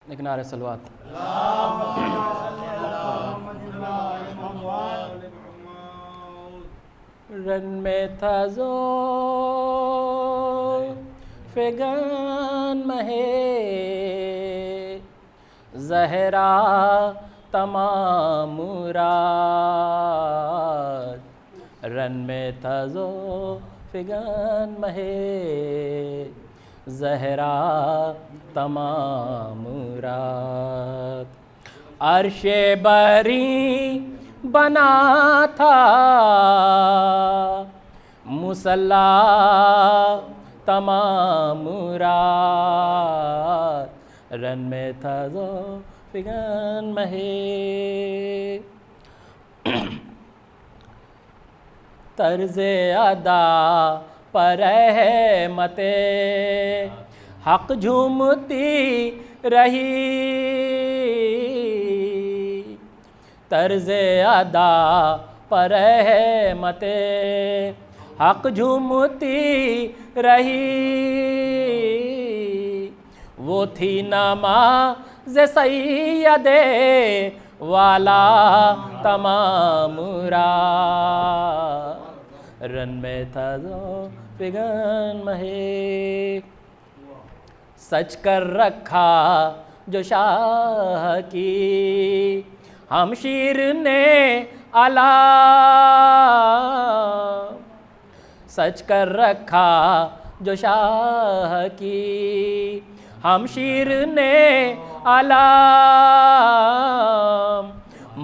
ایک نعرہ صلوات۔ رن میں تھا فگن مہے زہرا تمام رات، رن میں تھا فگن مہے زہرا تمام رات، عرش بری بنا تھا مصلی تمام رات، رن میں تھا فگن مہے طرز ادا پر رحمت حق جھومتی رہی، طرز ادا پر رحمت حق جھومتی رہی، وہ تھی نماز سید والا تمام رات، رن میں تھا فگن مہے سچ کر رکھا جو شاہ کی ہمشیر نے علا، سچ کر رکھا جو شاہ کی ہمشیر نے علا،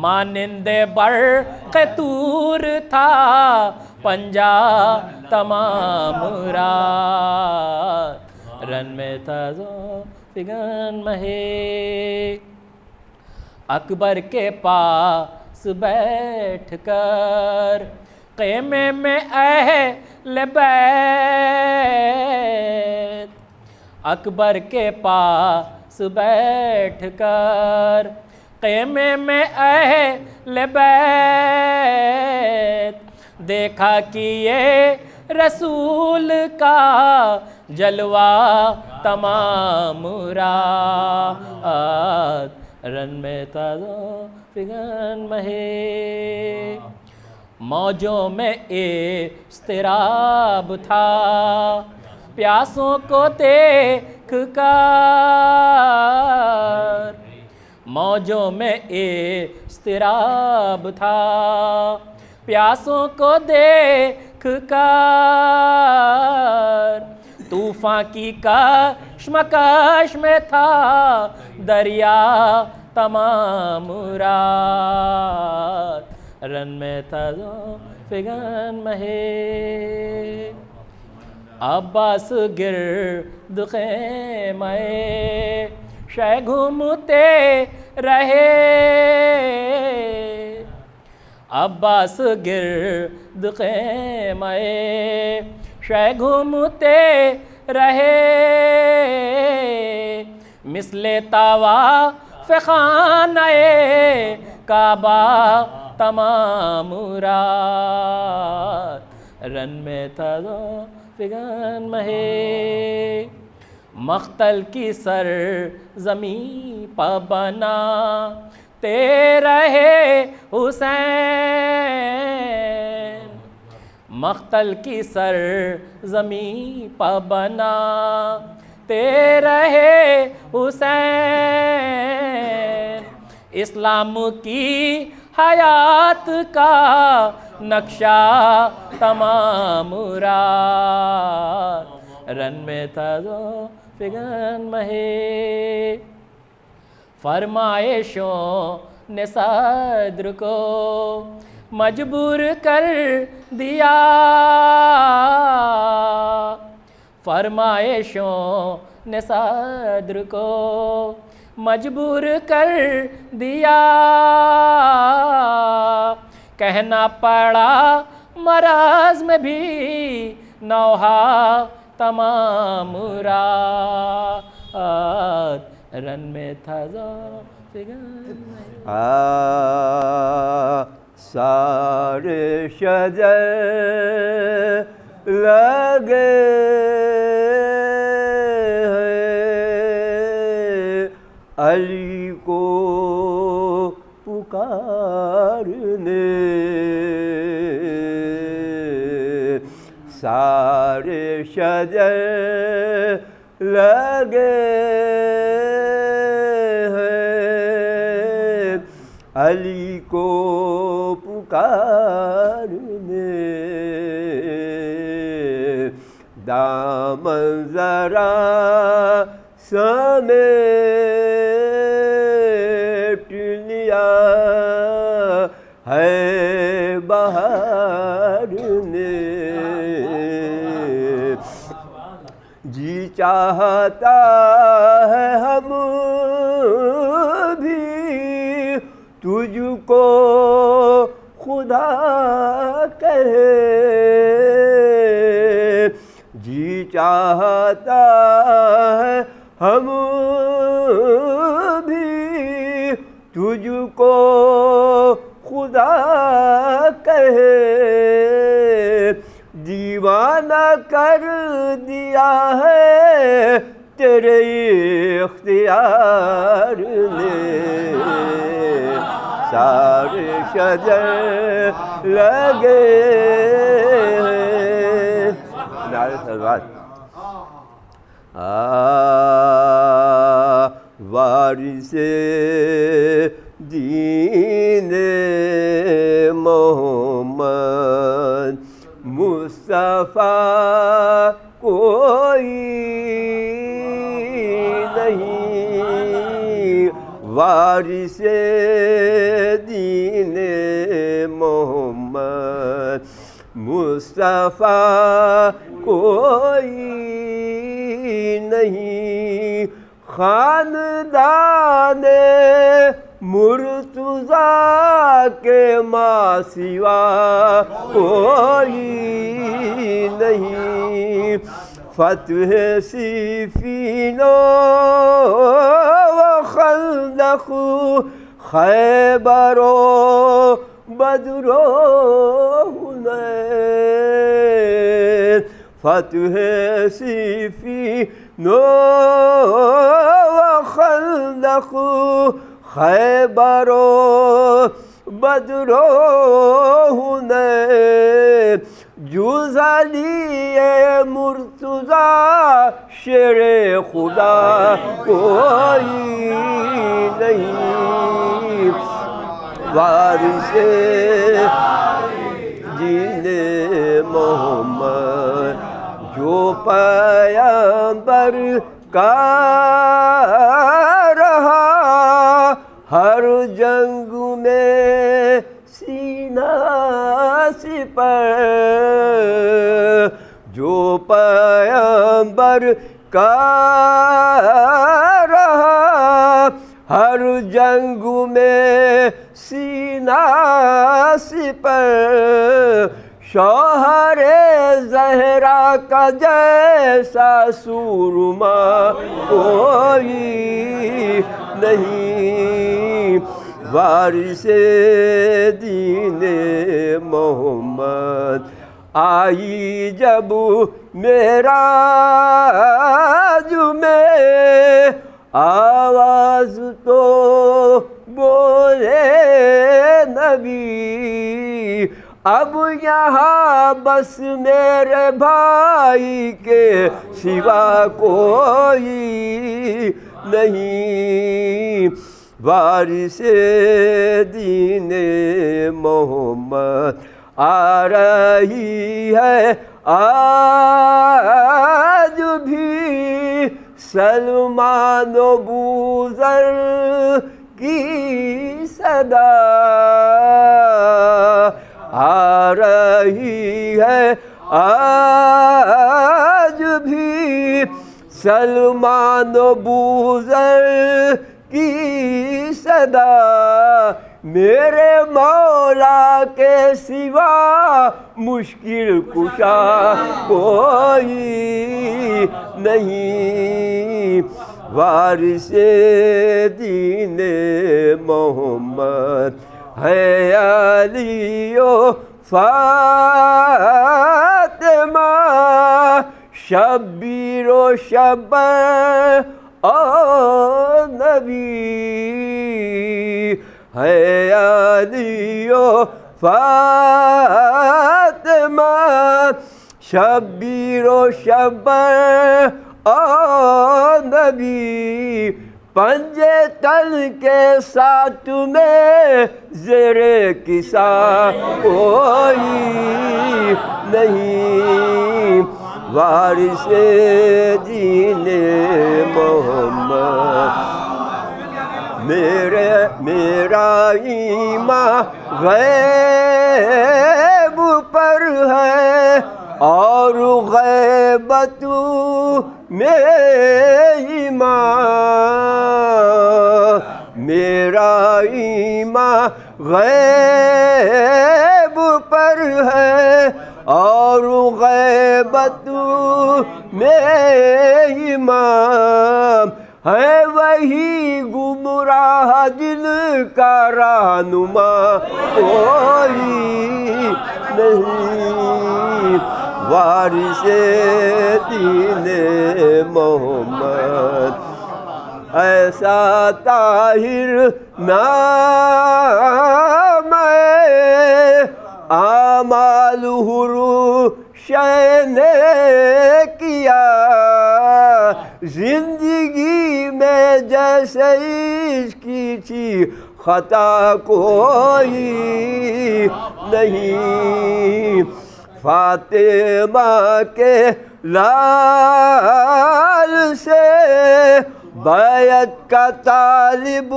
مانند برق طور تھا پنجہ تمام رات، رن میں تھا فگن مہے اکبر کے پاس بیٹھ کر خیمے میں اہل بیت، اکبر کے پاس بیٹھ کر خیمے میں اہل بیت، دیکھا کہ یہ رسول کا جلوہ تمام رات، رن میں تھا فگن مہے موجوں میں اضطراب تھا پیاسوں کو دیکھ کر، موجوں میں اضطراب تھا پیاسوں کو دیکھ کر، طوفان کی کشمکش میں تھا دریا تمام رات، رن میں تھا فگن مہے عباس گرد خیمہ شہ گھومتے رہے، عباس گرد خیمہ شہ گھومتے رہے، مثل طواف خانہ کعبہ تمام رات، رن میں تھا فگن مہے مختل کی سر زمین پہ بنا رہے حسین، مختل کی سر زمین پہ بنا رہے حسین، اسلام کی حیات کا نقشہ تمام رات، رن میں تھا فگن مہے فرمائشوں نے صدر کو مجبور کر دیا، فرمائشوں نے صدر کو مجبور کر دیا، کہنا پڑا مرض میں بھی نوحہ تمام رات، رن میں تھا فگن سارے شجر لگے علی کو پکارنے سارے شجر لگے ہیں علی کو پکارنے دامن ذرا سمیٹ لیا ہے بہار نے جی چاہتا ہے ہم بھی تجھ کو خدا کہے جی چاہتا ہے ہم بھی تجھ کو خدا کہے دیوانہ کر دیا ہے تیرے اختیار نے سارے شجر لگے نعرہ تکبیر وارث دین محمد مصطفیٰ کوئی نہیں وارث دین محمد مصطفیٰ کوئی نہیں خاندان مرتضیٰ کے ماں سوا کوئی نہیں فتح صفین و خندق خیبر و بدر و حنین فتح صفین و خندق خیبر و بدر و حنین جز علی مرتضیٰ شیر خدا کوئی نہیں وارث دین محمد جو پیغمبر کا رہا ہر جنگ میں سینہ سپر جو پیغمبر کا رہا ہر جنگ میں سینہ سپر شوہر زہرا کا جیسا سورما کوئی نہیں وارث دین محمد آئی جب معراج میں آواز تو بولے نبی اب یہاں بس میرے بھائی کے سوا کوئی نہیں وارث دین محمد آ رہی ہے آج بھی سلمان و بوذر کی صدا آ رہی ہے آج بھی سلمان و بوذر کی صدا میرے مولا کے سوا مشکل کشا کوئی نہیں وارث دین محمد ہے علی و فاطمہ شبیر و شبر اور نبی ہے علی و فاطمہ، شبیر و شبر اور نبی، پنجے تن کے ساتھ میں زیر کسا کوئی نہیں، وارث دین محمد، میرا ایمان غیب پر ہے اور غیبت میں ایمان، میرا ایمان غیب پر ہے اور غیبت میں ایمان، ہے وہی گمراہ دل کا رہنما کوئی نہیں، وارث دین محمد، ایسا طاہر نام ہے اعمال حروش نے کیا، زندگی میں جیسے اس کی تھی خطا کوئی نہیں، فاطمہ کے لال سے بیعت کا طالب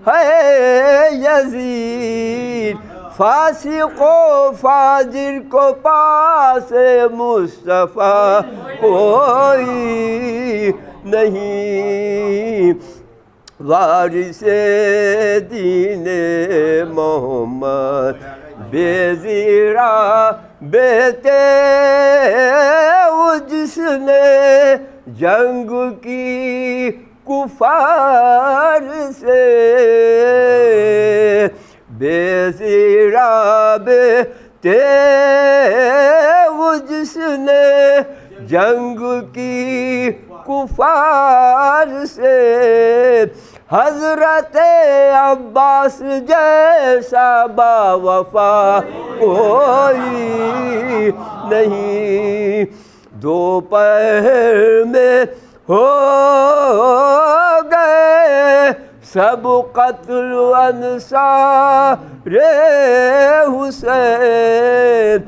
ہے یزید، فاسق و فاجر کو پاس مصطفیٰ کوئی نہیں، وارث دین محمد، بے زیرا بیٹے وہ جس نے جنگ کی کفار سے، بے زیرا بیٹے وہ جس نے جنگ کی کفار سے، حضرت عباس جیسا باوفا کوئی نہیں، دوپہر میں ہو گئے سب قتل انصار حسین،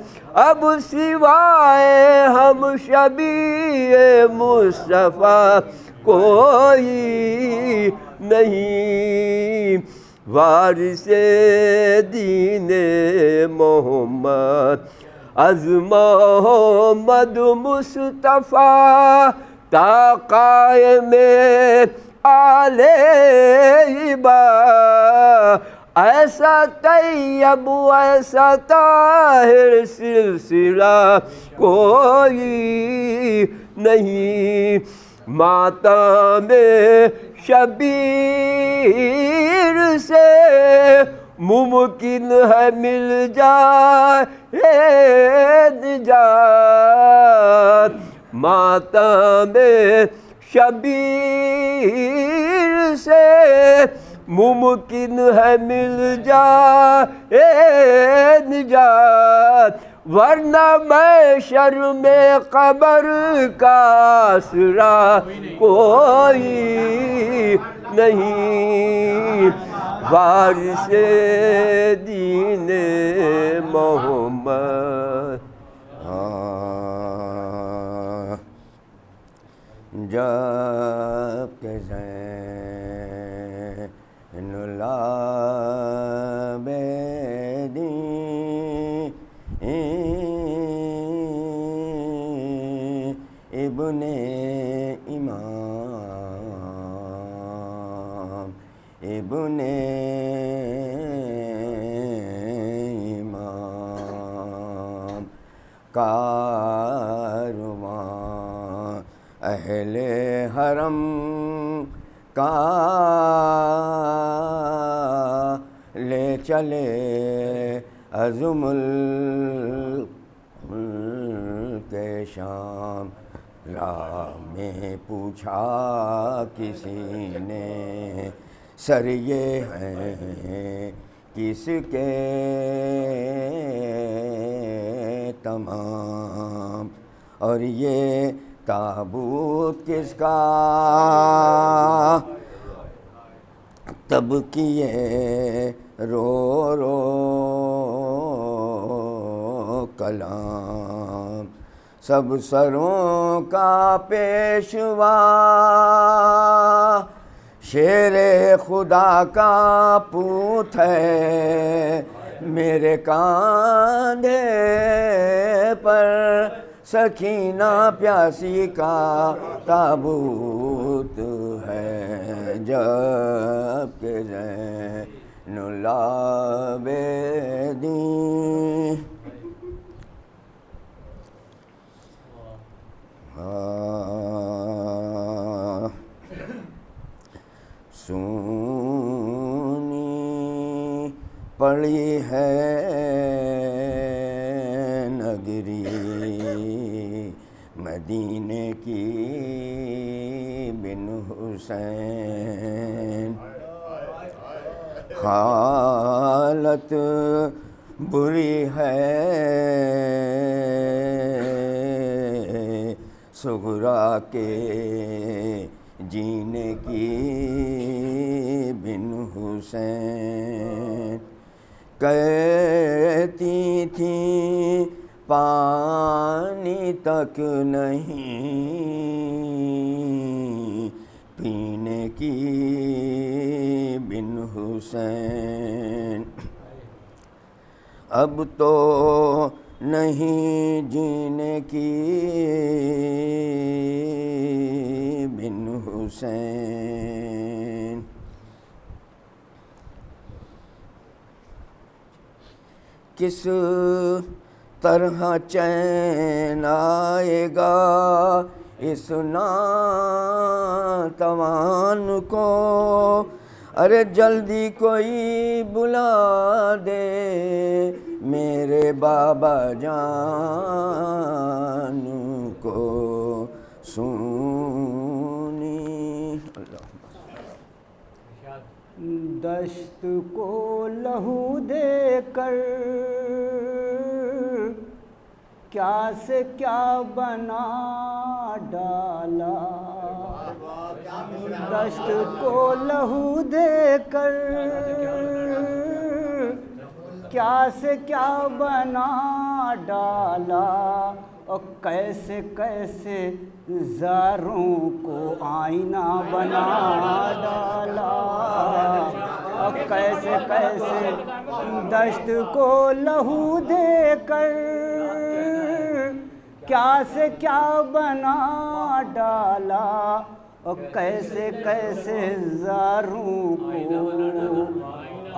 اب سوائے ہم شبیہ مصطفیٰ کوئی نہیں، وارث دین محمد، از محمد مصطفیٰ تا قائم آل ہبہ، ایسا طیب ایسا طاہر سلسلہ کوئی نہیں، ماتم شبیر سے ممکن ہے مل جائے نجات، ماتم شبیر سے ممکن ہے مل جائے نجات، ورنہ محشر میں قبر کا آسرا کوئی نہیں، وارث دین محمد، جب کہ زین العابدین ابن امام، ابن امام، کارواں اہل حرم کا لے چلے از ملک شام، راہ میں پوچھا کسی نے سر یہ ہیں کس کے تمام، اور یہ تابوت کس کا تب کیے رو رو کلام، سب سروں کا پیشوا شیر خدا کا پوت ہے، میرے کاندھے پر سکینہ پیاسی کا تابوت ہے، جب کہ زین العابدین سونی پڑی ہے نگری مدینے کی بن حسین، حالت بری ہے صغرا کے جینے کی بن حسین، کہتی تھی پانی تک نہیں پینے کی بن حسین، اب تو نہیں جینے کی بن حسین، کس طرح چین آئے گا اس ناتوان کو، ارے جلدی کوئی بلا دے میرے بابا جان کو، سونی دشت کو لہو دے کر کیا سے کیا بنا ڈالا، دشت کو لہو دے کر کیا سے کیا بنا ڈالا، اور کیسے کیسے زاروں کو آئینہ بنا ڈالا، اور کیسے کیسے دشت کو لہو دے کر کیا سے کیا بنا ڈالا، اور کیسے کیسے زاروں کو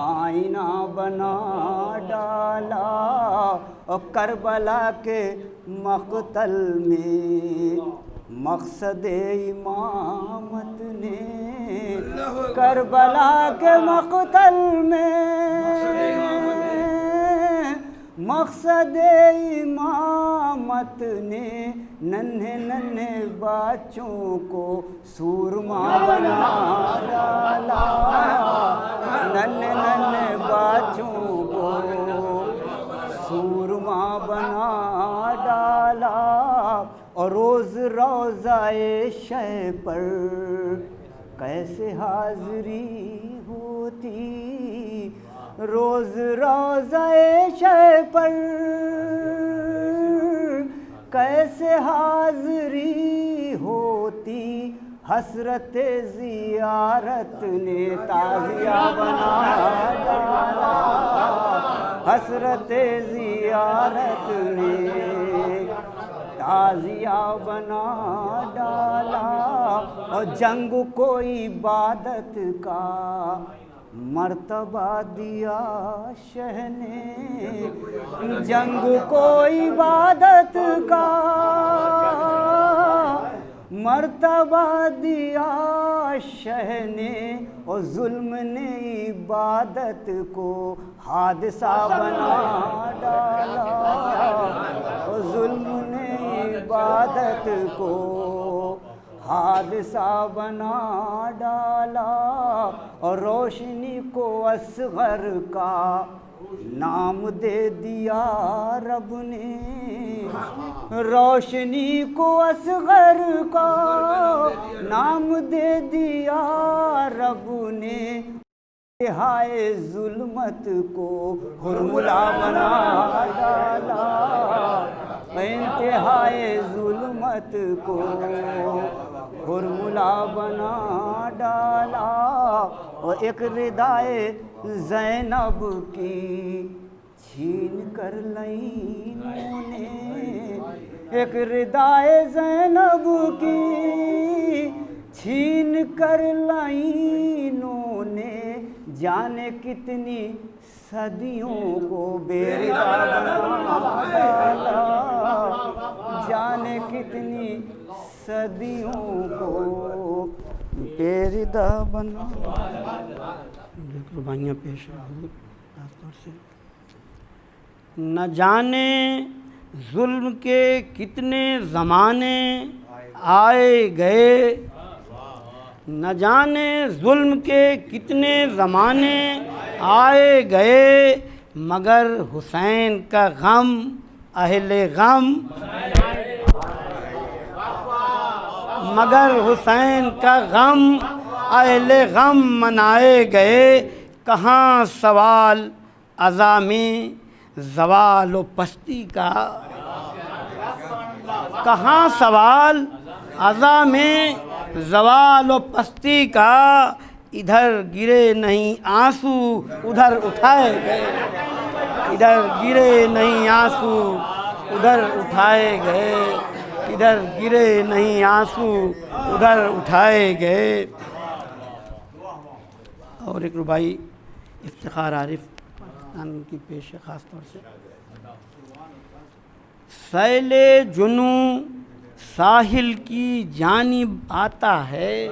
آئینہ بنا ڈالا، اور کربلا کے مقتل میں مقصد امامت نے، کربلا کے مقتل میں مقصد امامت نے ننھے ننھے بچوں کو سورما بنا ڈالا، ننھے ننھے بچوں کو سورما بنا ڈالا، اور روز روضہ شہ پر کیسے حاضری ہوتی، روز روضہ شہ پر کیسے حاضری ہوتی، حسرت زیارت نے تعزیہ بنا ڈالا، حسرت زیارت نے تعزیہ بنا ڈالا، اور جنگ کو عبادت کا مرتبہ دیا شہ نے، جنگ کو عبادت کا مرتبہ دیا شہ نے، اور ظلم نے عبادت کو حادثہ بنا ڈالا، اور ظلم نے عبادت کو حادثہ بنا ڈالا، اور روشنی کو اصغر کا نام دے دیا رب نے، روشنی کو اصغر کا نام دے دیا رب نے، انتہائے ظلمت کو حرملا بنا ڈالا، انتہائے ظلمت کو حرملا بنا ڈالا، اور ایک ردائے زینب کی چھین کر لیں انہوں نے، ایک ردائے زینب کی چھین کر لیں انہوں نے، جانے کتنی صدیوں کو بے ردا بنا ڈالا، جانے کتنی صدیوں کو بے ردا بنا ڈالا۔ قربانیاں پیش ہیں حضور خاص طور سے۔ نہ جانے ظلم کے کتنے زمانے آئے گئے، نہ جانے ظلم کے کتنے زمانے آئے گئے، مگر حسین کا غم اہل غم، مگر حسین کا غم اہل غم منائے گئے، کہاں سوال عزا میں زوال و پستی کا، کہاں سوال عزا میں زوال و پستی کا، ادھر گرے نہیں آنسو ادھر اٹھائے گئے، ادھر گرے نہیں آنسو ادھر اٹھائے گئے، ادھر گرے نہیں آنسو ادھر اٹھائے گئے۔ اور ایک ربائی افتخار عارف پاکستان کی پیش ہے خاص طور سے۔ سیل جنوں ساحل کی جانب آتا ہے،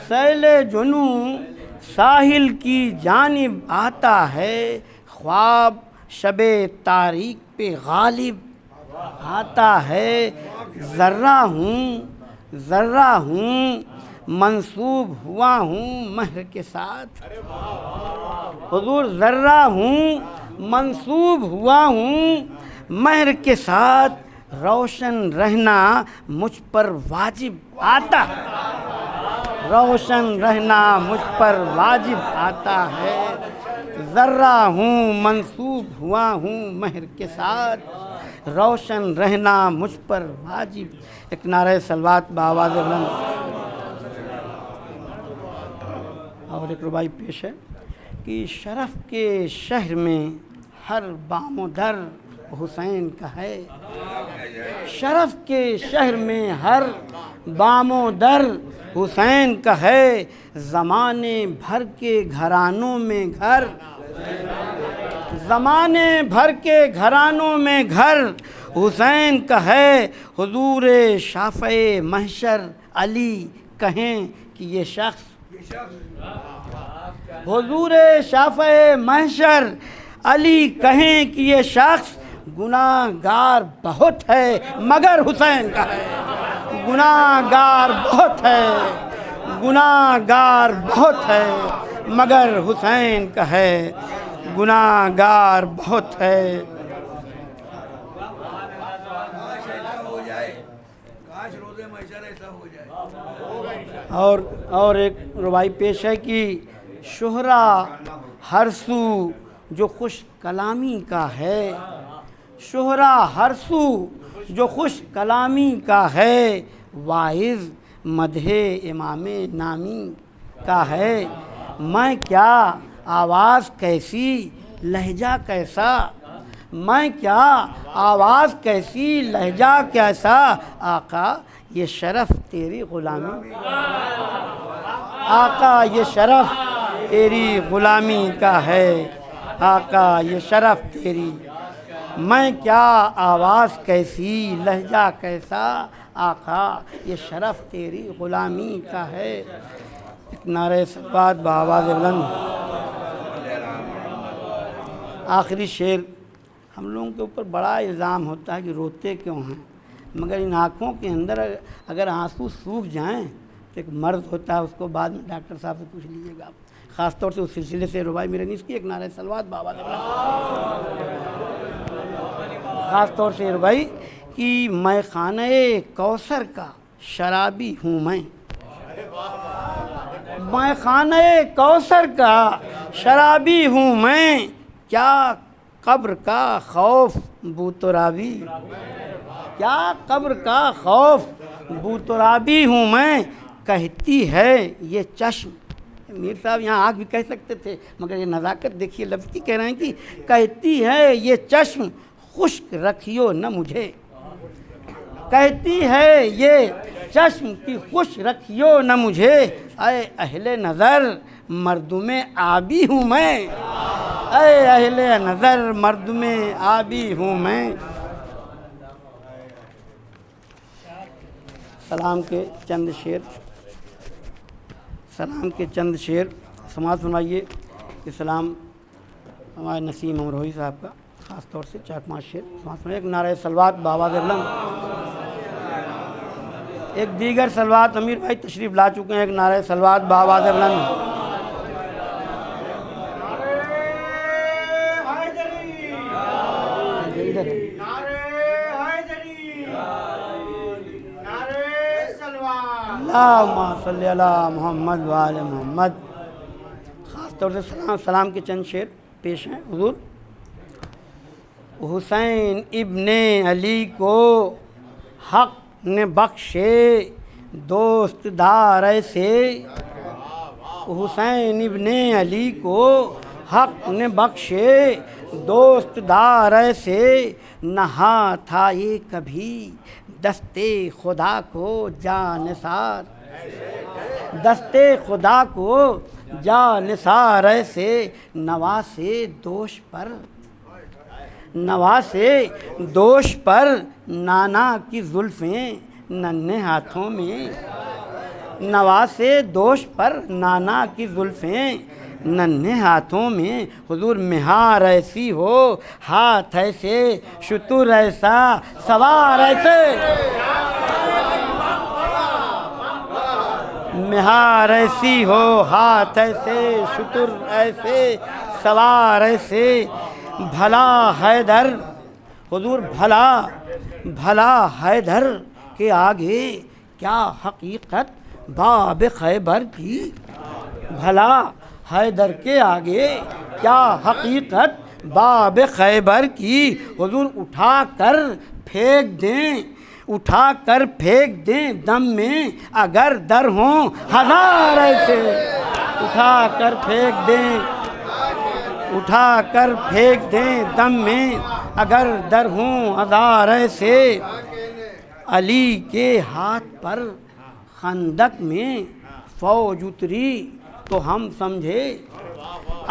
سیل جنوں ساحل کی جانب آتا ہے، خواب شب تاریک پہ غالب آتا ہے، ذرہ ہوں منسوب ہوا ہوں مہر کے ساتھ، حضور ذرہ ہوں منسوب ہوا ہوں مہر کے ساتھ، روشن رہنا مجھ پر واجب آتا ہے، روشن رہنا مجھ پر واجب آتا ہے، ذرہ ہوں منسوب ہوا ہوں مہر کے ساتھ، روشن رہنا مجھ پر واجب۔ ایک نعرہ صلوات بآواز بلند۔ اور ایک ربائی پیش ہے کہ شرف کے شہر میں ہر بام و در حسین کا ہے، شرف کے شہر میں ہر بام و در حسین کا ہے، زمانے بھر کے گھرانوں میں گھر، زمانے بھر کے گھرانوں میں گھر حسین کا ہے، حضور شافع محشر علی کہیں کہ یہ شخص، حضور شافع محشر علی کہیں کہ یہ شخص گناہ گار بہت ہے مگر حسین کا ہے، گناہ گار بہت ہے، گناہ گار بہت ہے مگر حسین کا ہے، گناہ گار بہت ہے۔ اور ایک روائی پیش ہے کہ شہرا ہر سو جو خوش کلامی کا ہے، شہرا ہر سو جو خوش کلامی کا ہے، واعظ مدح امام نامی کا ہے، میں کیا آواز کیسی لہجہ کیسا، میں کیا آواز کیسی لہجہ کیسا، آقا یہ شرف تیری غلامی، آقا یہ شرف تیری غلامی کا ہے، آقا یہ شرف تیری، میں کیا آواز کیسی لہجہ کیسا، آقا یہ شرف تیری غلامی کا ہے۔ ایک نعرہ صلوات بآواز بلند۔ آخری شعر، ہم لوگوں کے اوپر بڑا الزام ہوتا ہے کہ روتے کیوں ہیں، مگر ان آنکھوں کے اندر اگر آنسو سوکھ جائیں تو ایک مرض ہوتا ہے، اس کو بعد میں ڈاکٹر صاحب سے پوچھ لیجیے گا. خاص طور سے اس سلسلے سے ربائی میرے نیز کی ایک نعرہ صلوات بابا خاص طور سے ربائی کہ میں خانہ کوثر کا شرابی ہوں میں خانہ کوثر کا شرابی ہوں میں، کیا قبر کا خوف بوترابی، کیا قبر کا خوف بوترابی ہوں میں، کہتی ہے یہ چشم. میر صاحب یہاں آنکھ بھی کہہ سکتے تھے مگر یہ نزاکت دیکھیے لفظ کی کہہ رہے ہیں کہ کہتی ہے یہ چشم خشک رکھیو نہ مجھے، کہتی ہے یہ چشم کی خوش رکھیو نہ مجھے، اے اہل نظر مردم آبی ہوں میں، اے اہل نظر مردم آبی ہوں میں. سلام کے چند شعر سماعت سنائیے. کہ سلام ہمارے نسیم امروہی صاحب کا خاص طور سے 4-5 شعر سماعت سنائیے. ایک نعرہ صلوات بابا بلند، ایک دیگر صلوات امیر بھائی تشریف لا چکے ہیں. ایک نعرہ صلوات بابا بلند. اللہم صلی علی محمد وآل محمد. خاص طور سے سلام کے چند شعر پیش ہیں. حضور حسین ابن علی کو حق نے بخشے دوست دار ایسے، حسین ابن علی کو حق نے بخشے دوست دار ایسے، نہا تھا یہ کبھی دستے خدا کو جانثار، دستے خدا کو جانثار ایسے، نواسے دوش پر نانا کی زلفیں ننھے ہاتھوں میں، نواسے دوش پر نانا کی زلفیں ننھے ہاتھوں میں. حضور مہار ایسی ہو ہاتھ ایسے، شتر ایسا سوار ایسے، مہار ایسی ہو ہاتھ ایسے، شتر ایسے سوار ایسے. بھلا حیدر حضور بھلا حیدر کے آگے کیا حقیقت باب خیبر کی، بھلا حیدر کے آگے کیا حقیقت باب خیبر کی. حضور اٹھا کر پھینک دیں دم میں اگر در ہوں ہزار ایسے، اٹھا کر پھینک دیں دم میں اگر در ہوں ہزار ایسے. علی کے ہاتھ پر خندق میں فوج اتری تو ہم سمجھے،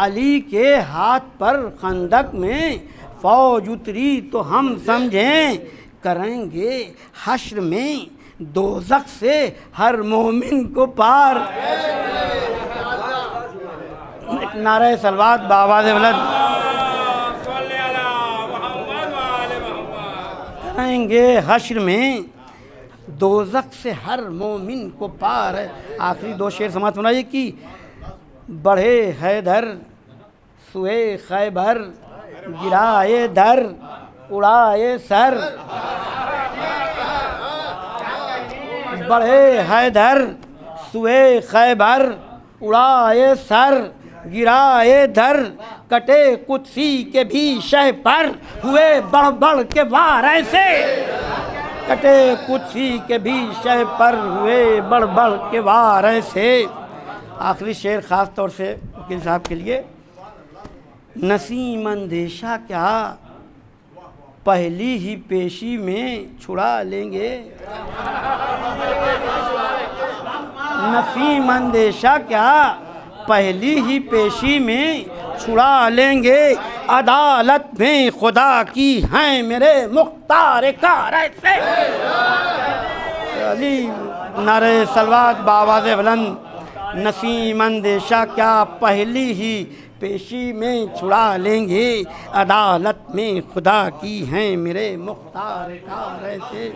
علی کے ہاتھ پر خندق میں فوج اتری تو ہم سمجھیں، کریں گے حشر میں دوزخ سے ہر مومن کو پار. ایک نعرہ صلوات بآواز بلند. کریں گے حشر میں دوزخ سے ہر مومن کو پار. آخری 2 شعر سماعت سنائیے کہ بڑھے حیدر سوئے خیبر، گرائے در اڑائے سر، بڑھے حیدر سوئے خیبر اڑائے سر، گرائے در کٹے قدسی کے بھی شہ پر، ہوئے بڑھ بڑھ کے وار ایسے، کٹے قدسی کے بھی شہ پر ہوئے بڑھ بڑھ کے وار ایسے. آخری شعر خاص طور سے وکیل صاحب کے لیے. نسیم اندیشہ کیا پہلی ہی پیشی میں چھڑا لیں گے، نسیم اندیشہ کیا پہلی ہی پیشی میں چھڑا لیں گے، عدالت میں خدا کی ہیں میرے مختار کار ایسے. علی نعرہ صلوات بآواز بلند. نسیم اندیشہ کیا پہلی ہی پیشی میں چھڑا لیں گے، عدالت میں خدا کی ہیں میرے مختار کار ایسے.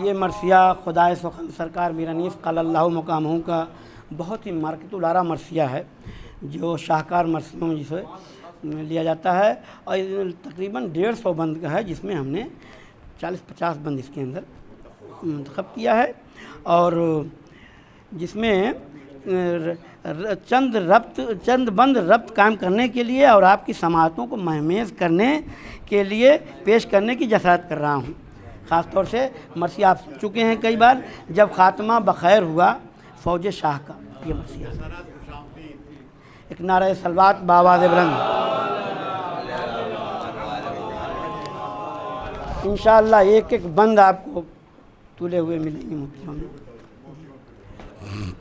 یہ مرثیہ خدائے سخن سرکار میر انیس قال اللہ مقامہ کا بہت ہی مارکت الارا مرثیہ ہے، جو شاہکار مرثیوں میں جسے لیا جاتا ہے، اور تقریباً 150 بند کا ہے، جس میں ہم نے 40-50 بند اس کے اندر منتخب کیا ہے، اور جس میں چند بند ربط قائم کرنے کے لیے اور آپ کی سماعتوں کو مہمیز کرنے کے لیے پیش کرنے کی جسارت کر رہا ہوں۔ خاص طور سے مرثیہ آپ سن چکے ہیں کئی بار، جب خاتمہ بخیر ہوا فوج شاہ کا، یہ مرثیہ ایک نعرہ صلوات بآواز بلند۔ انشاءاللہ ایک ایک بند آپ کو تلے ہوئے ملیں گے مفتیوں میں۔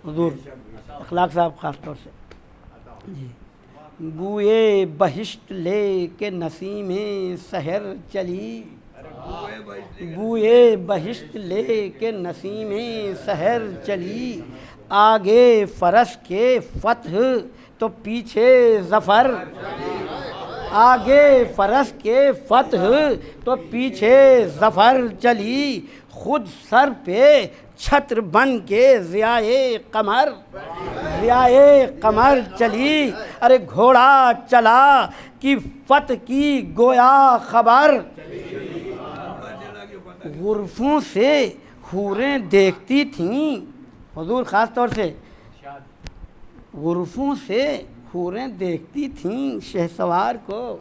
حضور اخلاق صاحب خاص طور سے جی۔ بوئے بہشت لے کے نسیم سحر چلی، بوئے بہشت لے کے نسیم سحر چلی، آگے فرس کے فتح تو پیچھے ظفر، آگے فرس کے فتح تو پیچھے ظفر چلی، خود سر پہ چھتر بن کے ضیائے قمر، ضیائے قمر چلی، ارے گھوڑا چلا کہ فتح کی گویا خبر، غرفوں سے حوریں دیکھتی تھیں، حضور خاص طور سے غرفوں سے حوریں دیکھتی تھیں شہسوار کو،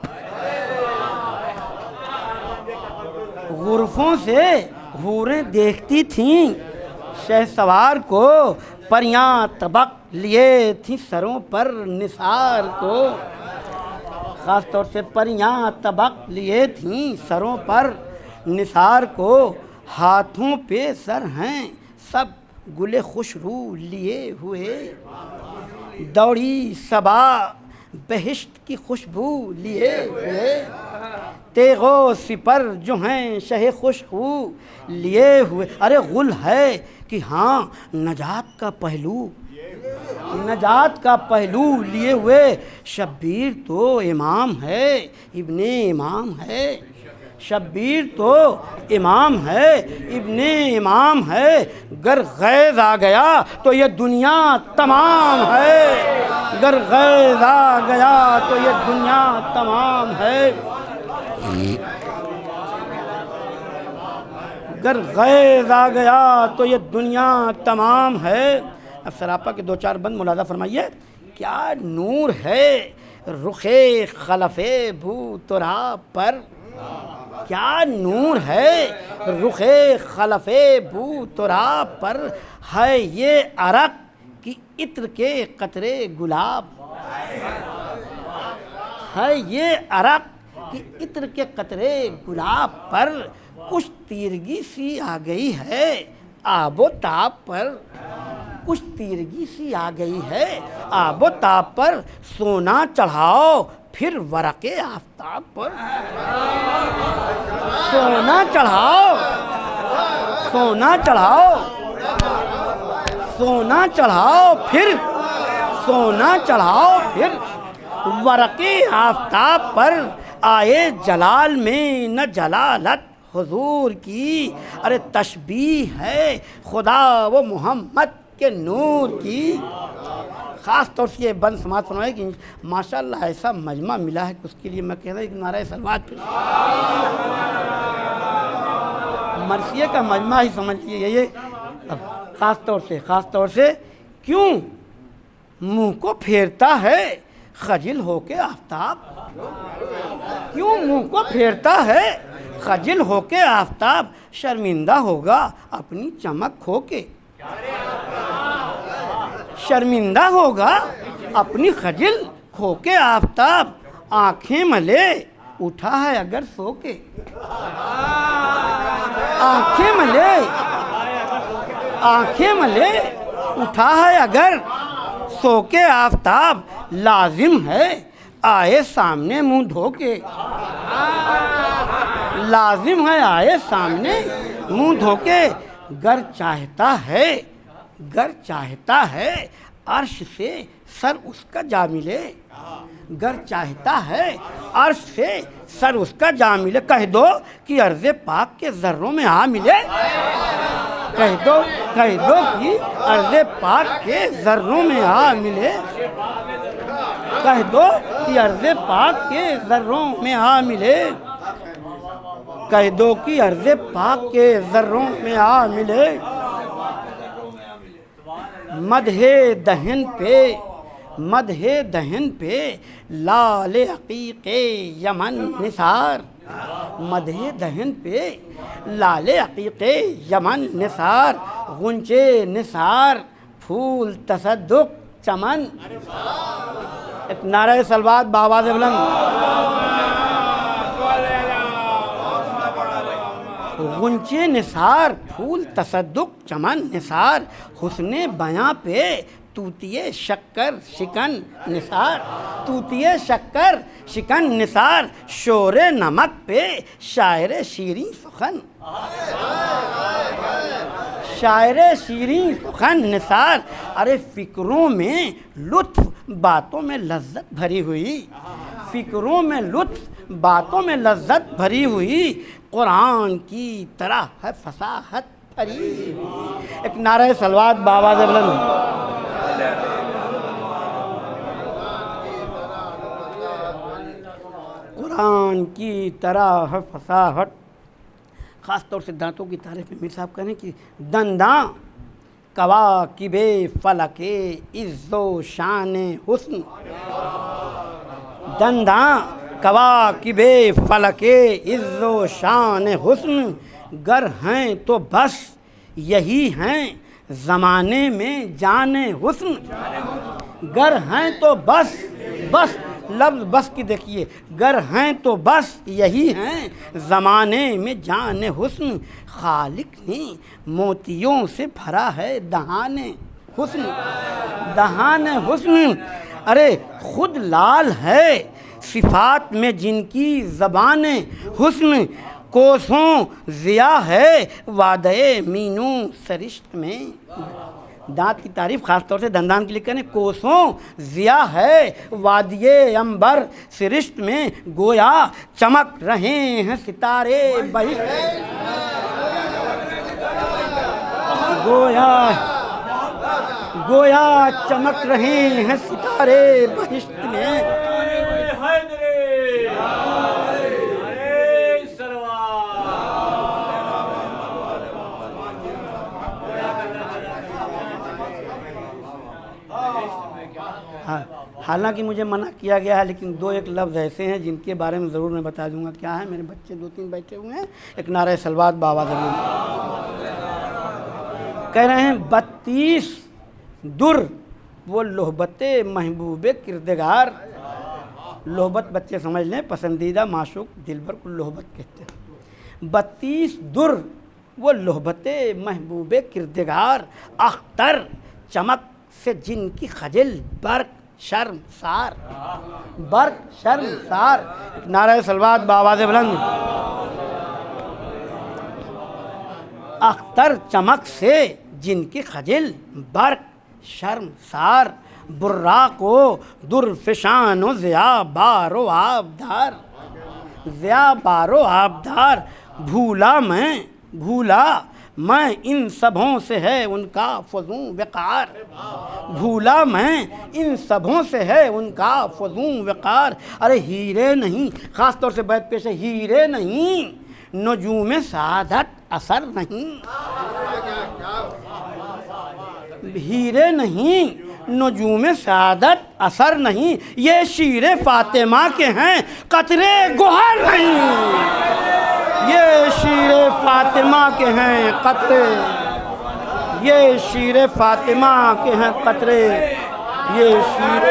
غرفوں سے حوریں دیکھتی تھیں شہسوار کو، پریاں طبق لیے تھیں سروں پر نثار کو، خاص طور سے پریاں طبق لیے تھیں سروں پر نثار کو، ہاتھوں پہ سر ہیں سب گل خوش رو لیے ہوئے، دوڑی صبا بہشت کی خوشبو لیے ہوئے، تیغ و سپر جو ہیں شہ خوشبو لیے ہوئے، ارے غل ہے کہ ہاں نجات کا پہلو، نجات کا پہلو لیے ہوئے، شبیر تو امام ہے ابن امام ہے، شبیر تو امام ہے ابن امام ہے، گر غیظ آ گیا تو یہ دنیا تمام ہے، گر غیظ آ گیا تو یہ دنیا تمام ہے، گر غیظ آ گیا تو یہ دنیا تمام ہے۔ اب سراپا کے 2-4 بند ملاحظہ فرمائیے، کیا نور ہے رخ خلف بھو تراب پر، کیا نور ہے رخ خلف بو تراب پر، ہے یہ عرق کی عطر کے قطرے گلاب، ہے یہ عرق کی عطر کے قطرے گلاب پر، کچھ تیرگی سی آ گئی ہے آب و تاب پر، کچھ تیرگی سی آ گئی ہے آب و تاب پر، سونا چڑھاؤ پھر ورق آفتاب پر، سونا چڑھاؤ، سونا چڑھاؤ، سونا چڑھاؤ پھر، سونا چڑھاؤ پھر ورق آفتاب پر، آئے جلال میں نہ جلالت حضور کی، ارے تشبیہ ہے خدا و محمد کے نور کی۔ خاص طور سے یہ بند سماعت فرمائے کہ ماشاءاللہ ایسا مجمع ملا ہے کہ اس کے لیے میں کہہ رہا ہوں ایک نعرہ صلوات پھر مرثیے کا مجمع ہی سمجھ لیجیے یہ۔ خاص طور سے کیوں منہ کو پھیرتا ہے خجل ہو کے آفتاب، کیوں منہ کو پھیرتا ہے خجل ہو کے آفتاب، شرمندہ ہوگا اپنی چمک کھو کے، شرمندہ ہوگا اپنی خجل کھو کے آفتاب، آنکھیں ملے اٹھا ہے اگر سو کے، آنکھیں ملے، آنکھیں ملے اٹھا ہے اگر سو کے آفتاب، لازم ہے آئے سامنے منہ دھو کے، لازم ہے آئے سامنے منہ دھو کے، گر چاہتا ہے گر چاہتا ہے عرش سے سر اس کا جا ملے، گر چاہتا ہے عرش سے سر اس کا جا ملے، کہہ دو کہ عرض پاک کے ذروں میں آ ملے، کہہ دو کہ عرض پاک کے ذروں میں آ ملے، کہہ دو کہ عرض پاک کے ذروں میں آ ملے، کہہ دو کہ عرض پاک کے ذروں میں آ ملے، مدح دہن پہ لال عقیق یمن نثار، مدح دہن پہ لال عقیق یمن نثار، غنچے نثار پھول تصدق چمن، ایک نعرہ صلوات بآواز بلند، غنچے نثار پھول تصدق چمن نثار، حسن بیاں پہ طوطیِ شکر شکن نثار، طوطیِ شکر شکن نثار، شور نمک پہ شاعر شیریں سخن، شاعر شیریں سخن نثار، ارے فکروں میں لطف باتوں میں لذت بھری ہوئی، فکروں میں لطف باتوں میں لذت بھری ہوئی، قرآن کی طرح ہے فصاحت بھری ہوئی، ایک نعرہ صلوات بآواز بلند، قرآن کی طرح ہے فصاحت، خاص طور سے دانتوں کی تعریف میں میر صاحب کہنے کہ دنداں کواکب فلک عز و شان حسن، دنداں کواکب فلک عز و شان حسن، گر ہیں تو بس یہی ہیں زمانے میں جان حسن، گر ہیں تو بس لفظ بس کی دیکھیے، گر ہیں تو بس یہی ہیں زمانے میں جان حسن، خالق نے موتیوں سے بھرا ہے دہان حسن، دہان حسن، ارے خود لال ہے صفات میں جن کی زبان حسن، کوسوں ضیاء ہے وعدے مینو سرشت میں، دانت کی تعریف خاص طور سے دندان کے لیے کہنے، کوسوں ضیاء ہے وادی عنبر سرشت میں، گویا چمک رہے ہیں ستارے بہشت، گویا چمک رہے ہیں ستارے بہشت میں، حالانکہ مجھے منع کیا گیا ہے، لیکن دو ایک لفظ ایسے ہیں جن کے بارے میں ضرور میں بتا دوں گا، کیا ہے، میرے بچے دو تین بیٹھے ہوئے ہیں، ایک نعرہ صلوات بآواز بلند، کہہ رہے ہیں 32 در وہ لہبت محبوب کردگار، لہبت بچے سمجھ لیں پسندیدہ معشوق دلبر کو لہبت کہتے ہیں، 32 در وہ لہبت محبوب کردگار، اختر چمک سے جن کی خجل برق شرم سار، برق شرم سار، نعرہ صلوات بآواز بلند، اختر چمک سے جن کی خجل برق شرم سار، براق و درفشان و ضیاء بار و آبدار، ضیاء بار و آبدار، بھولا میں ان سبھوں سے ہے ان کا فزوں وقار، بھولا میں ان سبھوں سے ہے ان کا فزوں وقار، ارے ہیرے نہیں، خاص طور سے بیت پیش ہے، ہیرے نہیں نجوم سعادت اثر نہیں، ہیرے نہیں نجوم سعادت اثر نہیں، یہ شیر فاطمہ کے ہیں قطرے گوہر نہیں، یہ شیر فاطمہ کے ہیں قطرے، یہ شیر فاطمہ کے ہیں قطرے، یہ شیر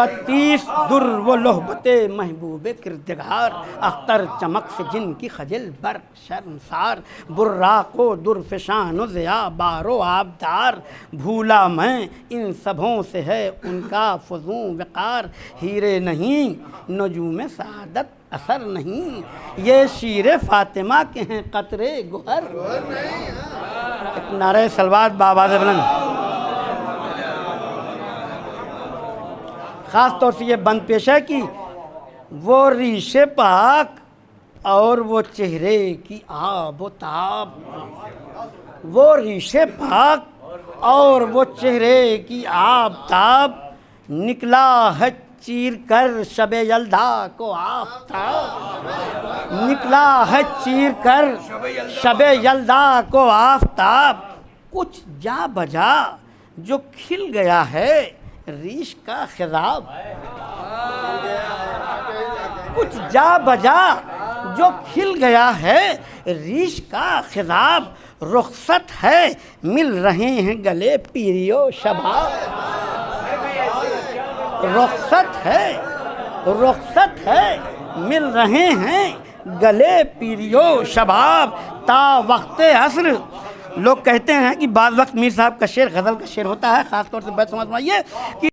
32 در و لہبت محبوب کردگار، اختر چمک سے جن کی خجل برق شرمسار، براق و درفشان و ضیا بار و آبدار، بھولا میں ان سبھوں سے ہے ان کا فزوں وقار، ہیرے نہیں نجوم سعادت اثر نہیں، یہ شیر فاطمہ کے ہیں قطرے گوہر۔ ایک نعرہ صلوات بآواز بلند۔ خاص طور سے یہ بند پیش ہے کہ وہ ریش پاک اور وہ چہرے کی آب و تاب، وہ ریش پاک اور وہ چہرے کی آب تاب، نکلا ہے چیر کر شب یلدا کو آفتاب، نکلا ہے چیر کر شب یلدا کو آفتاب، کچھ جا بجا جو کھل گیا ہے ریش کا خضاب، کچھ جا بجا جو کھل گیا ہے ریش کا خضاب، رخصت ہے مل رہے ہیں گلے پیری و شباب، رخصت ہے مل رہے ہیں گلے پیری و شباب، تا وقت عصر۔ لوگ کہتے ہیں کہ بعض وقت میر صاحب کا شعر غزل کا شعر ہوتا ہے، خاص طور سے بیت سمجھائیے کہ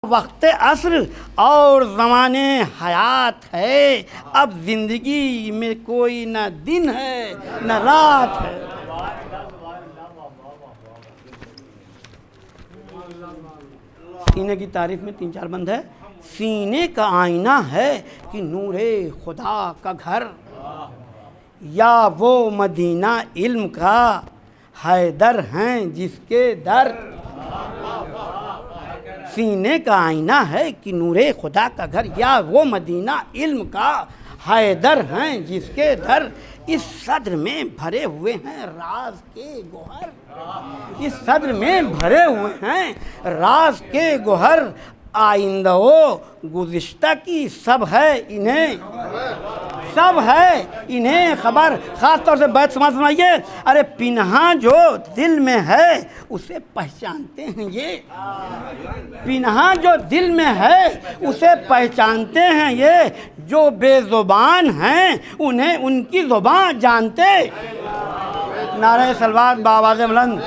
وقت عصر اور زمانے حیات ہے، اب زندگی میں کوئی نہ دن ہے نہ رات ہے۔ سینے کی تعریف میں 3-4 بند ہے۔ سینے کا آئینہ ہے کہ نور خدا کا گھر، یا وہ مدینہ علم کا حیدر ہیں جس کے در، سینے کا آئینہ ہے کہ نور خدا کا گھر، یا وہ مدینہ علم کا حیدر ہیں جس کے در، اس صدر میں بھرے ہوئے ہیں راز کے گوہر، اس صدر میں بھرے ہوئے ہیں راز کے گوہر، آئندہ و گزشتہ کی سب ہے انہیں خبر۔ خاص طور سے بیت سماعت سنائیے، ارے پنہاں جو دل میں ہے اسے پہچانتے ہیں یہ، پنہاں جو دل میں ہے اسے پہچانتے ہیں یہ، جو بے زبان ہیں انہیں ان کی زبان جانتے۔ نعرہ صلوات بآواز بلند۔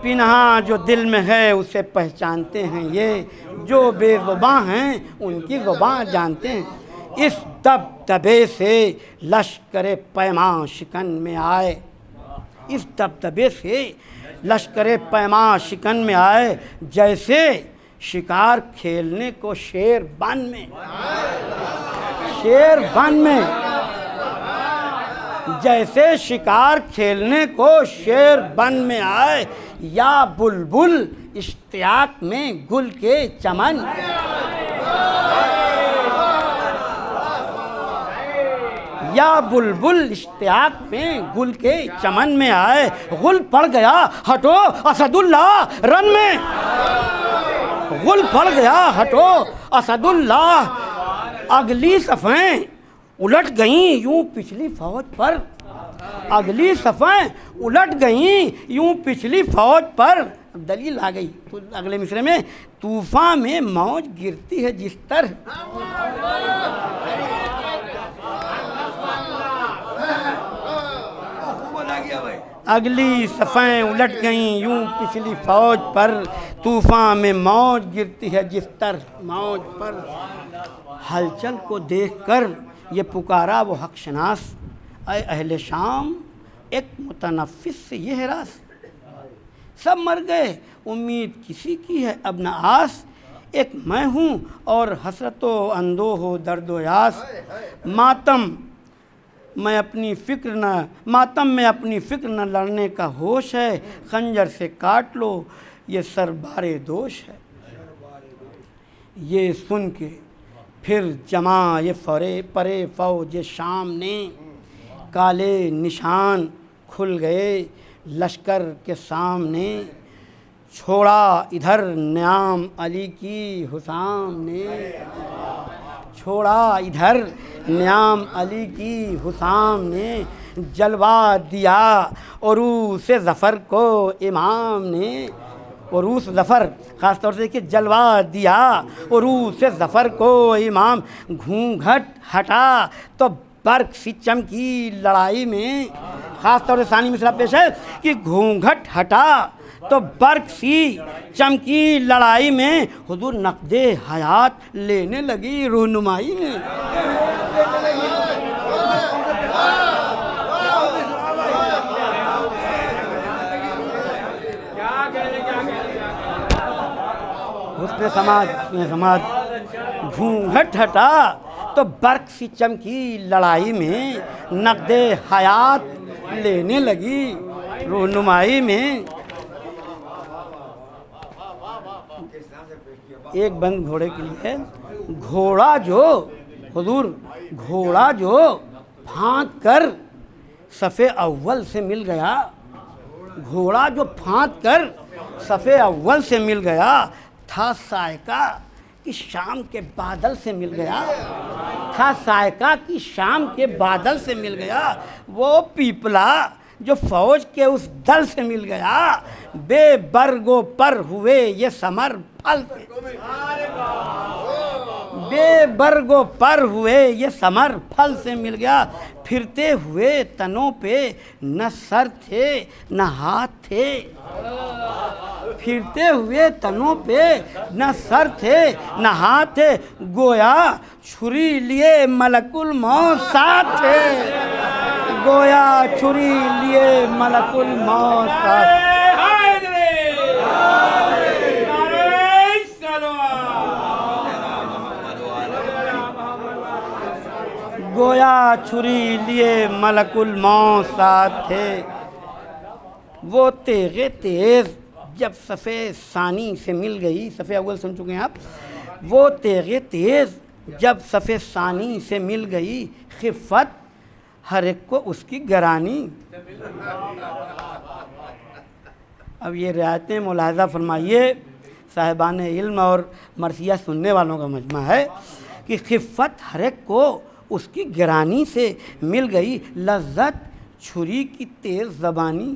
پنہاں جو دل میں ہے اسے پہچانتے ہیں یہ، جو بے زباں ہیں ان کی زبان جانتے ہیں، اس دبدبے سے لشکر پیماں شکن میں آئے، اس دبدبے سے لشکر پیماں شکن میں آئے، جیسے شکار کھیلنے کو شیر بن میں، جیسے شکار کھیلنے کو شیر بن میں آئے، یا بلبل اشتیاق میں گل کے چمن، یا بلبل اشتیاق میں گل کے چمن میں آئے، غل پڑ گیا ہٹو اسد اللہ رن میں، غل پڑ گیا ہٹو اسد اللہ، اگلی صفیں الٹ گئیں یوں پچھلی فوج پر، اگلی صفیں الٹ گئیں یوں پچھلی فوج پر۔ اب دلیل آ گئی اگلے مصرے میں، طوفان میں موج گرتی ہے جس طرح، اگلی صفیں الٹ گئیں یوں پچھلی فوج پر، طوفان میں موج گرتی ہے جس طرح موج پر، ہلچل کو دیکھ کر یہ پکارا وہ حق شناس، اے اہل شام ایک متنفس سے یہ ہراس، سب مر گئے امید کسی کی ہے اب نہ آس، ایک میں ہوں اور حسرت و اندوہ و درد و یاس، ماتم میں اپنی فکر نہ لڑنے کا ہوش ہے، خنجر سے کاٹ لو یہ سر بارے دوش ہے، یہ سن کے پھر جمع یہ پرے فوج شام نے، کالے نشان کھل گئے لشکر کے سامنے، چھوڑا ادھر نیام علی کی حسام نے، چھوڑا ادھر نیام علی کی حسام نے، جلوہ دیا عروس ظفر کو امام نے، عروس ظفر، خاص طور سے کہ جلوہ دیا عروس ظفر کو امام، گھونگھٹ ہٹا تو برق سی چمکی لڑائی میں، خاص طور سے ثانی مصرع پیش ہے کہ گھونگھٹ ہٹا تو برق سی چمکی لڑائی میں، حضور نقد حیات لینے لگی رہنمائی میں۔ حسن سماج گھونگھٹ ہٹا تو برق سی چمکی لڑائی میں، نقد حیات لینے لگی رہنمائی میں۔ ایک بند گھوڑے کے لیے، گھوڑا جو حضور گھوڑا جو پھانک کر صف اول سے مل گیا، گھوڑا جو پھانک کر صف اول سے مل گیا، تھا سائقہ کی شام کے بادل سے مل گیا، تھا سائقہ کی شام کے بادل سے مل گیا، وہ پیپلا جو فوج کے اس دل سے مل گیا، بے برگ و پر ہوئے یہ ثمر پھل سے، بے برگ و پر ہوئے یہ ثمر پھل سے مل گیا۔ پھرتے ہوئے تنوں پہ نہ سر تھے نہ ہاتھ تھے، پھرتے ہوئے تنوں پہ نہ سر تھے نہ ہاتھ تھے، گویا چھری لیے ملک الموت ساتھ تھے، گویا چھری لیے ملک الموت ساتھ۔ گویا چھری لیے ملک الموت ساتھ تھے، وہ تیغ تیز جب صف ثانی سے مل گئی، صف اول سن چکے ہیں آپ، وہ تیغ تیز جب صف ثانی سے مل گئی، خفت ہر ایک کو اس کی گرانی۔ اب یہ رعایتیں ملاحظہ فرمائیے، صاحبان علم اور مرثیہ سننے والوں کا مجمع ہے کہ خفت ہر ایک کو اس کی گرانی سے مل گئی، لذت چھری کی تیز زبانی،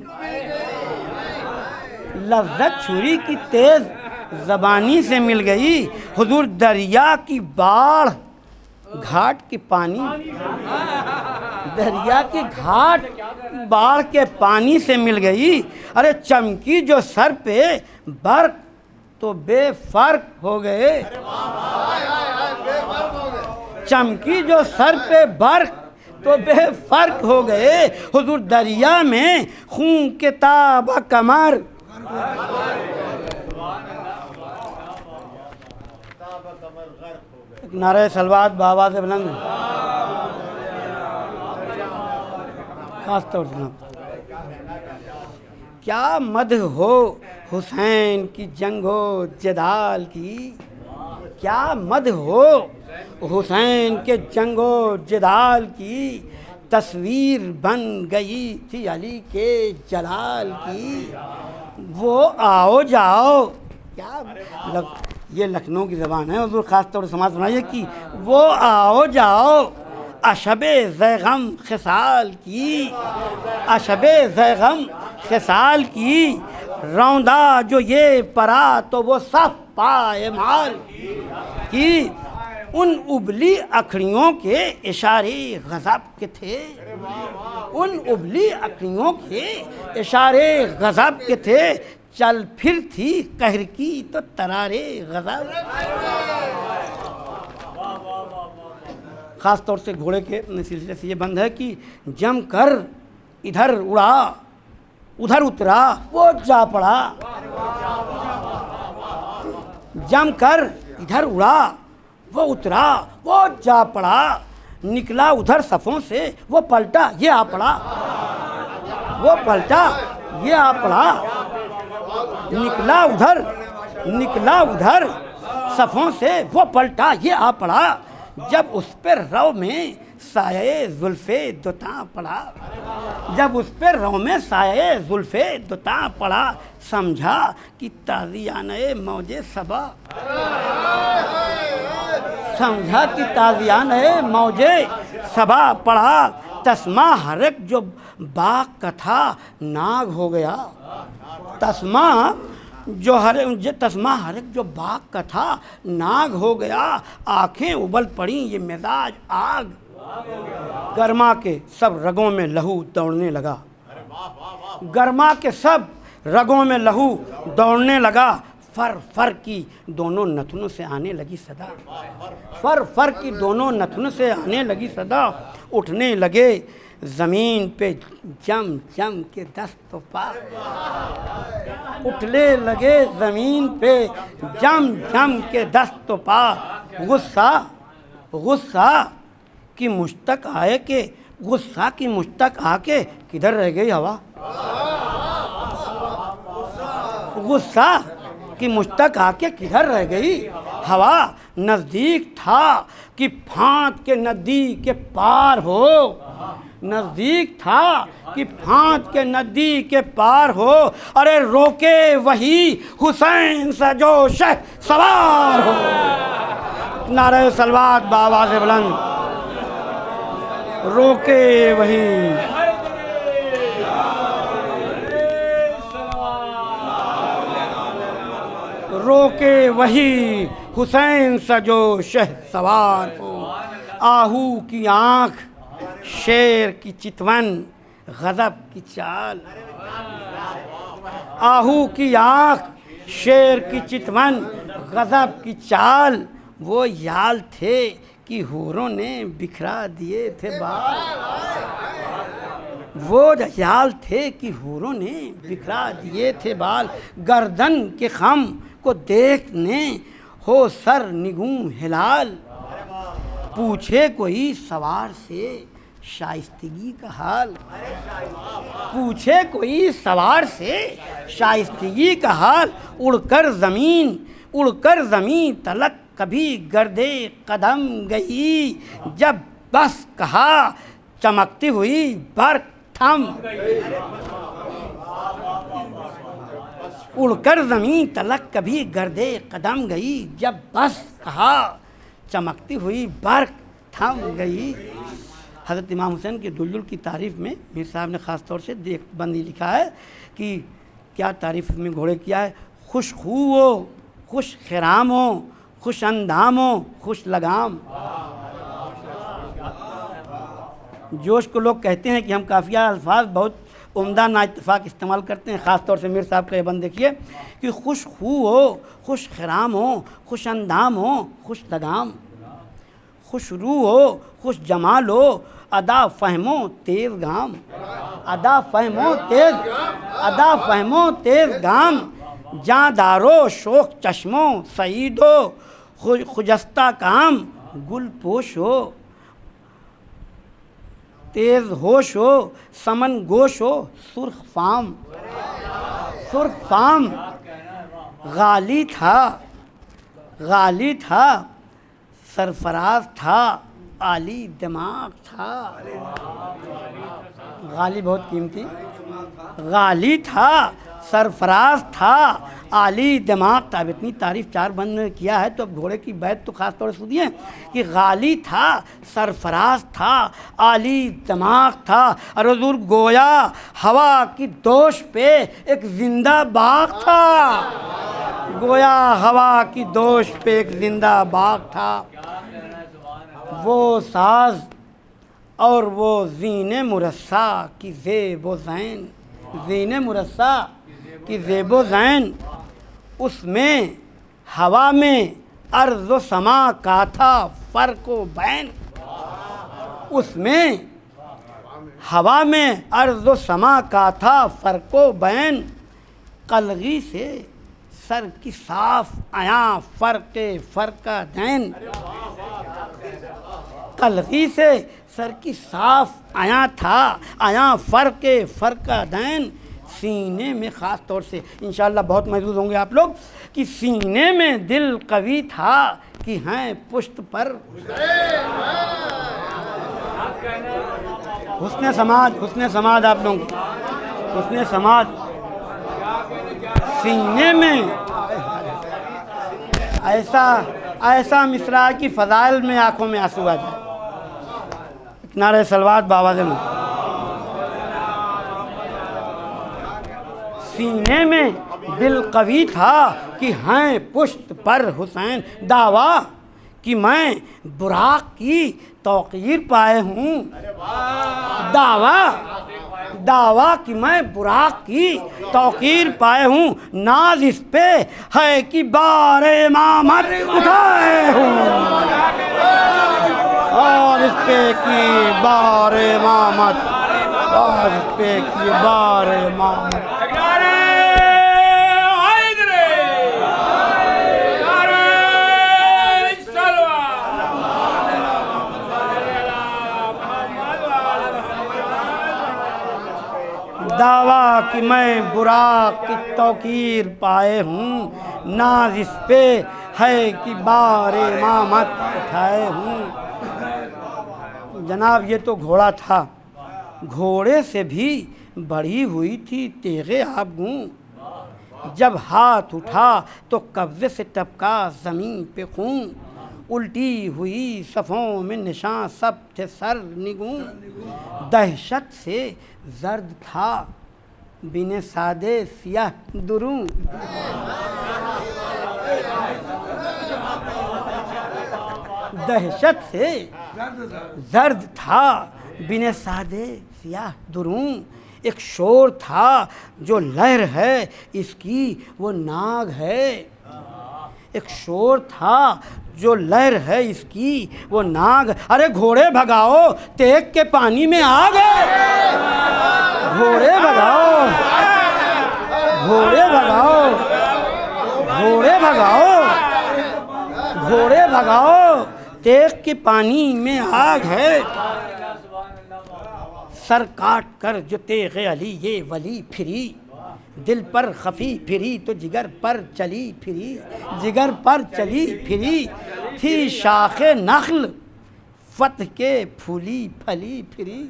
لذت چھری کی تیز زبانی سے مل گئی، حضور دریا کی باڑھ گھاٹ کے پانی، دریا کی گھاٹ باڑھ کے پانی سے مل گئی، ارے چمکی جو سر پہ برق تو بے فرق ہو گئے، چمکی جو سر پہ برق تو بے فرق ہو گئے، حضور دریا میں خون کے تابہ کمر، نعرہ صلوات بآواز بلند خاص طور سے کیا مدح ہو حسین کی جنگ و جدال کی، کیا مدح ہو حسین کے جنگ و جدال کی، تصویر بن گئی تھی علی کے جلال کی، وہ آؤ جاؤ، کیا یہ لکھنؤ کی زبان ہے، حضور خاص طور سے سماعت سنائیے کہ وہ آؤ جاؤ اشب زیغم خصال کی، اشب زیغم خصال کی، روندا جو یہ پرا تو وہ صف پائمال کی، ان ابلی اکھڑیوں کے اشارے غضب کے تھے، ان ابلی اکھڑیوں کے اشارے غضب کے تھے، چل پھر تھی قہر کی تو ترارے غضب۔ خاص طور سے گھوڑے کے سلسلے سے یہ بند ہے کہ جم کر ادھر اڑا ادھر اترا وہ جا پڑا، جم کر ادھر اڑا وہ اترا وہ جا پڑا، نکلا ادھر صفوں سے وہ پلٹا یہ آ پڑا، وہ پلٹا یہ آ پڑا، نکلا ادھر صفوں سے وہ پلٹا یہ آ پڑا، جب اس پر رو میں سایہ زلف دوتاں پڑا، جب اس پر رو میں سایہ زلف دوتاں پڑا، سمجھا کہ تازیانہ موج صبا، سمجھا کہ تازیانہ موج صبا پڑا، تسمہ ہرک جو باغ کا تھا ناگ ہو گیا، تسمہ جو تسمہ ہر ایک جو باغ کا تھا ناگ ہو گیا، آنکھیں ابل پڑیں یہ مزاج آگ، گرما کے سب رگوں میں لہو دوڑنے لگا، گرما کے سب رگوں میں لہو دوڑنے لگا، فر فر کی دونوں نتنوں سے آنے لگی صدا، فر فر کی دونوں نتنوں سے آنے لگی صدا، اٹھنے لگے زمین پہ جم جم کے دست و پا، اٹھنے لگے زمین پہ جم جم کے دست و پا، غصہ کی مشتق آئے کہ غصہ کی مشتق آ کے کدھر رہ گئی ہوا، غصہ کی مشتق آ کے کدھر رہ گئی ہوا، نزدیک تھا کہ پھانت کے ندی کے پار ہو، نزدیک تھا کہ پھانت کے ندی کے پار ہو، ارے روکے وہی حسین سا جو شہ سوار ہو، نعرہ صلوات بآواز بلند، روکے وہی روکے وہی حسین سا جو شہ سوار ہو، آہو کی آنکھ شیر کی چتون غضب کی چال، آہو کی آنکھ شیر کی چتون غضب کی چال، وہ یال تھے کہ حوروں نے بکھرا دیے تھے بال، وہ یال تھے کہ حوروں نے بکھرا دیے تھے بال، گردن کے خم کو دیکھنے ہو سر نگوں ہلال، پوچھے کوئی سوار سے شائستگی کا حال، پوچھے کوئی سوار سے شائستگی کا حال، اڑ کر زمین تلک کبھی گردے قدم گئی، جب بس کہا چمکتی ہوئی برق تھم، اڑ کر زمین تلک کبھی گردے قدم گئی، جب بس کہا چمکتی ہوئی برق تھم گئی۔ حضرت امام حسین کے دلدل کی تعریف میں میر صاحب نے خاص طور سے دیکھ بندی لکھا ہے کہ کیا تعریف میں گھوڑے کیا ہے، خوش خو ہو، خوش خرام ہو، خوش اندام ہو، خوش لگام۔ جوش کو لوگ کہتے ہیں کہ ہم قافیہ الفاظ بہت عمدہ نا اتفاق استعمال کرتے ہیں، خاص طور سے میر صاحب کا یہ بند دیکھیے کہ خوش خو ہو، خوش خرام ہو، خوش اندام ہو، خوش لگام، خوش رو ہو، خوش جمال ہو، ادا فہمو تیز گام، ادا فہمو تیز گام، جاں دارو شوق چشمو سعید ہو، خجستہ کام گل پوش ہو، تیز ہوش ہو، سمن گوش ہو، سرخ فام، غالی تھا، سرفراز تھا، عالی دماغ تھا، غالی بہت قیمتی، غالی تھا، سرفراز تھا، عالی دماغ تھا۔ اب اتنی تعریف چار بند نے کیا ہے تو اب گھوڑے کی بیت تو خاص طور سے سنیے کہ غالی تھا، سرفراز تھا، عالی دماغ تھا، اور حضور گویا ہوا کی دوش پہ ایک زندہ باغ تھا، گویا ہوا کی دوش پہ ایک زندہ باغ تھا، وہ ساز اور وہ زین مرصع کی زیب و زین، زین مرصع کی زیب و زین، اس میں ہوا میں ارض و سما کا تھا فرق و بین، اس میں ہوا میں ارض و سما کا تھا فرق و بین، قلغی سے سر کی صاف آیاں فرقہ دین، قلغی سے سر کی صاف آیاں تھا آیاں فرقہ دین، سینے میں خاص طور سے انشاءاللہ بہت محظوظ ہوں گے آپ لوگ کہ سینے میں دل قوی تھا کہ ہیں پشت پر حسن سماعت آپ لوگ حسن سماعت، سینے میں ایسا مصرع کی فضائل میں آنکھوں میں آنسو آ جائے، نعرہ صلوات بآواز میں، سینے میں دل قوی تھا کہ ہیں پشت پر حسین، دعویٰ کہ میں براق کی توقیر پائے ہوں، دعویٰ کہ میں براق کی توقیر پائے ہوں، ناز اس پہ ہے کہ بار امامت اٹھائے ہوں، اور اس پہ کی بار امامت، اور اس پہ کی بار امامت۔ دعویٰ کہ میں براق کی توقیر پائے ہوں، ناز اس پہ ہے کہ بار امامت اٹھائے ہوں۔ جناب یہ تو گھوڑا تھا، گھوڑے سے بھی بڑھی ہوئی تھی تیغ آبگوں، جب ہاتھ اٹھا تو قبضے سے ٹپکا زمین پہ خون، الٹی ہوئی صفوں میں نشاں سب تھے سر نگوں، دہشت سے زرد تھا بن سادے سیاہ دروں، دہشت سے زرد تھا بن سادے سیاہ دروں، ایک شور تھا جو لہر ہے اس کی وہ ناگ ہے، ایک شور تھا جو لہر ہے اس کی وہ ناگ، ارے گھوڑے بھگاؤ تیغ کے پانی میں آگ ہے، گھوڑے بھگاؤ، گھوڑے بھگاؤ، گھوڑے بھگاؤ، گھوڑے بھگاؤ تیغ کے پانی میں آگ ہے، سر کاٹ کر جو تیغ علی یہ ولی پھری، دل پر خفی پھری تو جگر پر چلی پھری، جگر پر چلی پھری، تھی شاخ نخل فتح کے پھولی پھلی پھری،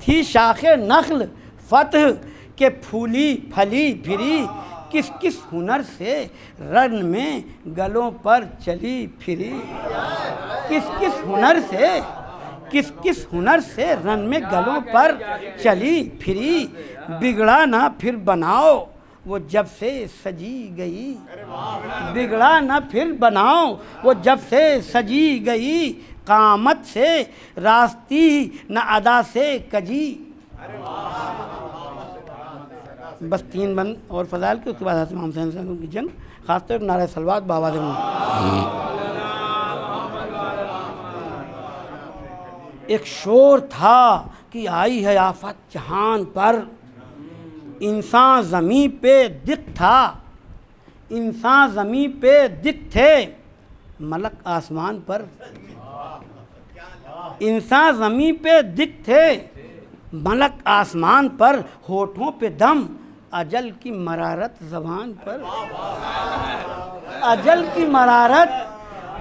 تھی شاخ نخل فتح کے پھولی پھلی پھری، کس کس ہنر سے رن میں گلوں پر چلی پھری، کس کس ہنر سے، کس کس ہنر سے رن میں گلوں پر چلی پھری، بگڑا نہ پھر بناؤ وہ جب سے سجی گئی، بگڑا نہ پھر بناؤ وہ جب سے سجی گئی، قامت سے راستی نہ ادا سے کجی۔ بس 3 بند اور فضائل کے، اس کے بعد حضرت امام حسین صاحب کی جنگ، خاص طور پر نعرہ صلوات بآواز بلند۔ ایک شور تھا کہ آئی ہے آفت جہان پر، انسان زمین پہ دکھ تھا، انسان زمین پہ دکھ تھے ملک آسمان پر، انسان زمین پہ دکھ تھے ملک آسمان پر، ہونٹوں پہ دم اجل کی مرارت زبان پر، اجل کی مرارت،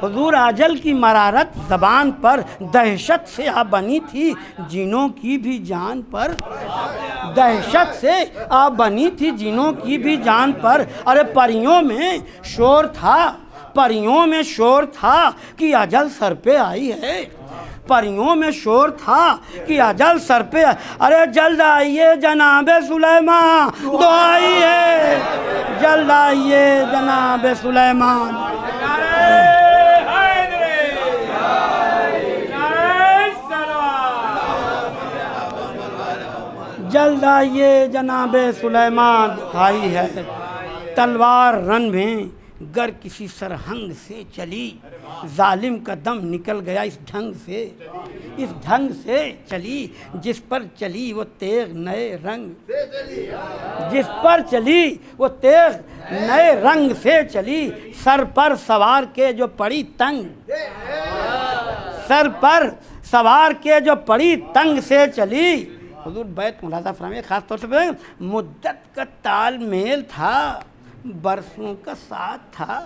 حضور اجل کی مرارت زبان پر، دہشت سے آ بنی تھی جنوں کی بھی جان پر، دہشت سے آ بنی تھی جنوں کی بھی جان پر، ارے پریوں میں شور تھا، پریوں میں شور تھا کہ اجل سر پہ آئی ہے، پریوں میں شور تھا کہ اجل سر پہ، ارے جلد آئیے جناب سلیمان دعائی ہے، جلد آئیے جناب سلیمان، جلد آئیے جناب سلیمان دعائی ہے، تلوار رن میں گر کسی سرہنگ سے چلی، ظالم کا دم نکل گیا اس ڈھنگ سے، اس ڈھنگ سے چلی، جس پر چلی وہ تیغ نئے رنگ، جس پر چلی وہ تیغ نئے رنگ سے چلی، سر پر سوار کے جو پڑی تنگ، سر پر سوار کے جو پڑی تنگ سے چلی، حضور بیت ملاحظہ فرمائیے، خاص طور سے مدت کا تال میل تھا، برسوں کا ساتھ تھا،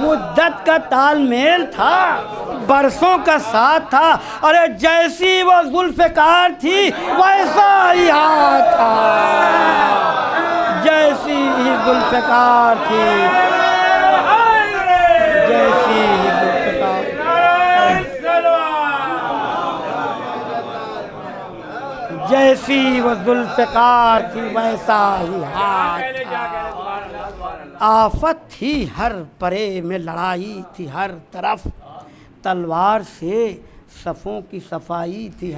مدت کا تال میل تھا، برسوں کا ساتھ تھا، ارے جیسی وہ ذوالفقار تھی ویسا ہی ہاتھ تھا، جیسی ہی ذوالفقار تھی جیسی ہی ذوالفقار، جیسی وہ ذوالفقار تھی ویسا ہی ہاتھ تھا، آفت تھی ہر پرے میں لڑائی تھی ہر طرف، تلوار سے صفوں کی صفائی تھی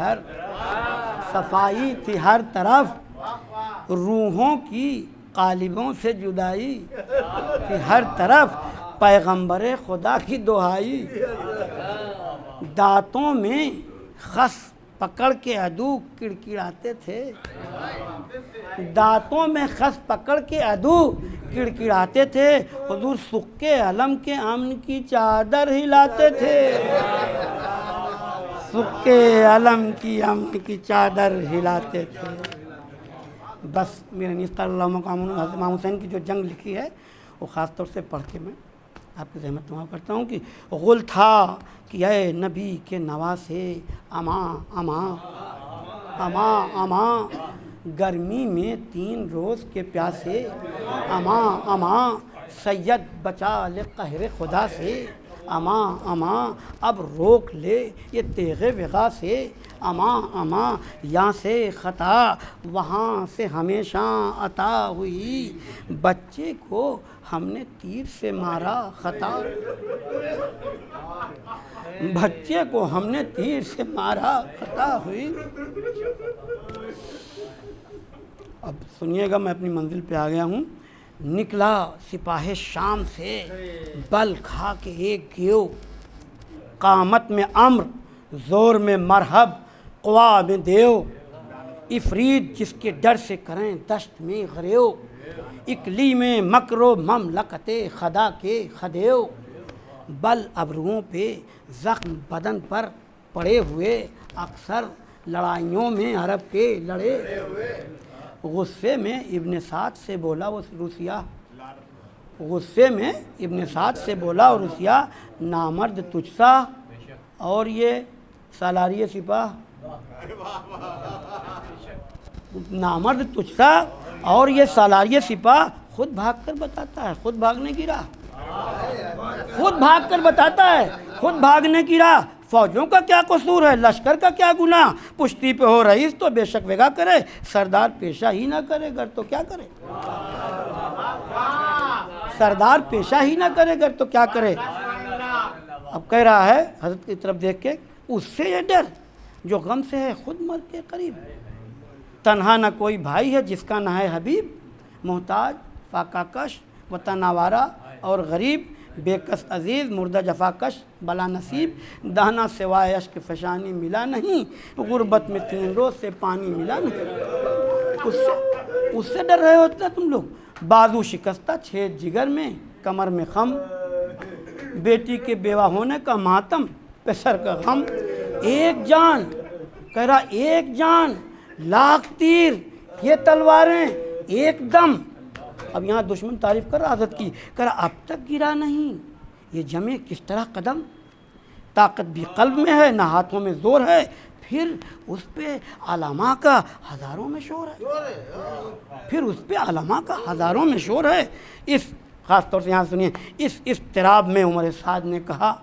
ہر طرف، روحوں کی قالبوں سے جدائی تھی ہر طرف، پیغمبر خدا کی دہائی، دانتوں میں خس پکڑ کے عدو کڑکڑاتے تھے، دانتوں میں خس پکڑ کے عدو کڑکڑاتے تھے، حضور سکھ علم کے امن کی چادر ہلاتے تھے، سکھ علم کی امن کی چادر ہلاتے تھے۔ بس میرے نیز امام حسین کی جو جنگ لکھی ہے وہ خاص طور سے پڑھ کے میں آپ کی زحمت تمام کرتا ہوں کہ غل تھا کہ اے نبی کے نواسے اماں اماں اماں اماں، گرمی میں 3 روز کے پیاسے، اماں اماں سید بچا لے قہر خدا سے، اماں اماں اب روک لے یہ تیغ وغا سے، اماں اماں یہاں سے خطا وہاں سے ہمیشہ عطا ہوئی، بچے کو ہم نے تیر سے مارا خطا، بچے کو ہم نے تیر سے مارا خطا ہوئی۔ اب سنیے گا، میں اپنی منزل پہ آ گیا ہوں۔ نکلا سپاہ شام سے بل کھا کے ایک گیو، قامت میں امر زور میں مرحب قوا میں دیو، افرید جس کے ڈر سے کریں دشت میں غریو، اکلی میں مکر و مملکت خدا کے خدیو، بل ابروؤں پہ زخم بدن پر پڑے ہوئے، اکثر لڑائیوں میں عرب کے لڑے، غصے میں ابن سعد سے بولا وہ روسیا، غصے میں ابن سعد سے بولا وہ روسیا، نامرد تجھ سا اور یہ سالاری سپاہ، نامرد تجھ سا اور یہ سالاری سپاہ، خود بھاگ کر بتاتا ہے، خود بھاگنے کی راہ، خود بھاگ کر بتاتا ہے، خود بھاگنے کی راہ، فوجوں کا کیا قصور ہے، لشکر کا کیا گناہ، پشتی پہ ہو رئیس تو بے شک وگا کرے، سردار پیشہ ہی نہ کرے گر تو کیا کرے، سردار پیشہ ہی نہ کرے گر تو کیا کرے۔ اب کہہ رہا ہے حضرت کی طرف دیکھ کے، اس سے یہ ڈر جو غم سے ہے خود مر کے قریب، تنہا نہ کوئی بھائی ہے جس کا نہ ہے حبیب، محتاج فاقہ کش وطن آوارہ اور غریب، بے کس عزیز مردہ جفا کش بلا نصیب، دانا سوائے اشک فشانی ملا نہیں، غربت میں 3 روز سے پانی ملا نہیں، اس سے ڈر رہے ہوتے ہیں تم لوگ، بازو شکستہ چھید جگر میں کمر میں خم، بیٹی کے بیوہ ہونے کا ماتم پہ سر کا غم، ایک جان کہہ رہا ایک جان لاکھ تیر یہ تلواریں ایک دم۔ اب یہاں دشمن تعریف کر رہا حضرت کی، کہہ رہا اب تک گرا نہیں یہ جمے کس طرح قدم، طاقت بھی قلب میں ہے نہ ہاتھوں میں زور ہے، پھر اس پہ علماء کا ہزاروں میں شور ہے، پھر اس پہ علماء کا ہزاروں میں شور ہے۔ اس خاص طور سے یہاں سنیے، اس اضطراب میں عمر سعد نے کہا،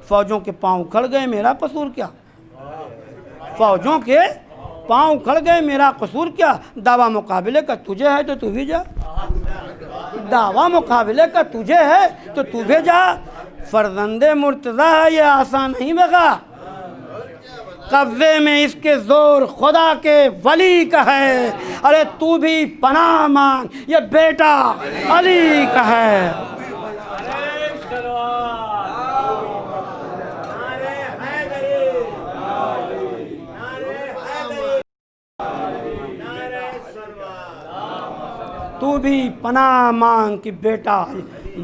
فوجوں کے پاؤں اکھڑ گئے میرا قصور کیا، فوجوں کے پاؤں اکھڑ گئے میرا قصور کیا، دعویٰ مقابلے کا تجھے ہے تو تو بھی جا، دعویٰ مقابلے کا تجھے ہے تو تو بھی جا، فرزند مرتضیٰ ہے یہ آسان نہیں بغا، قبضے میں اس کے زور خدا کے ولی کا ہے، ارے تو بھی پناہ مانگ یہ بیٹا علی کا ہے۔ تو بھی پناہ مانگ کہ بیٹا،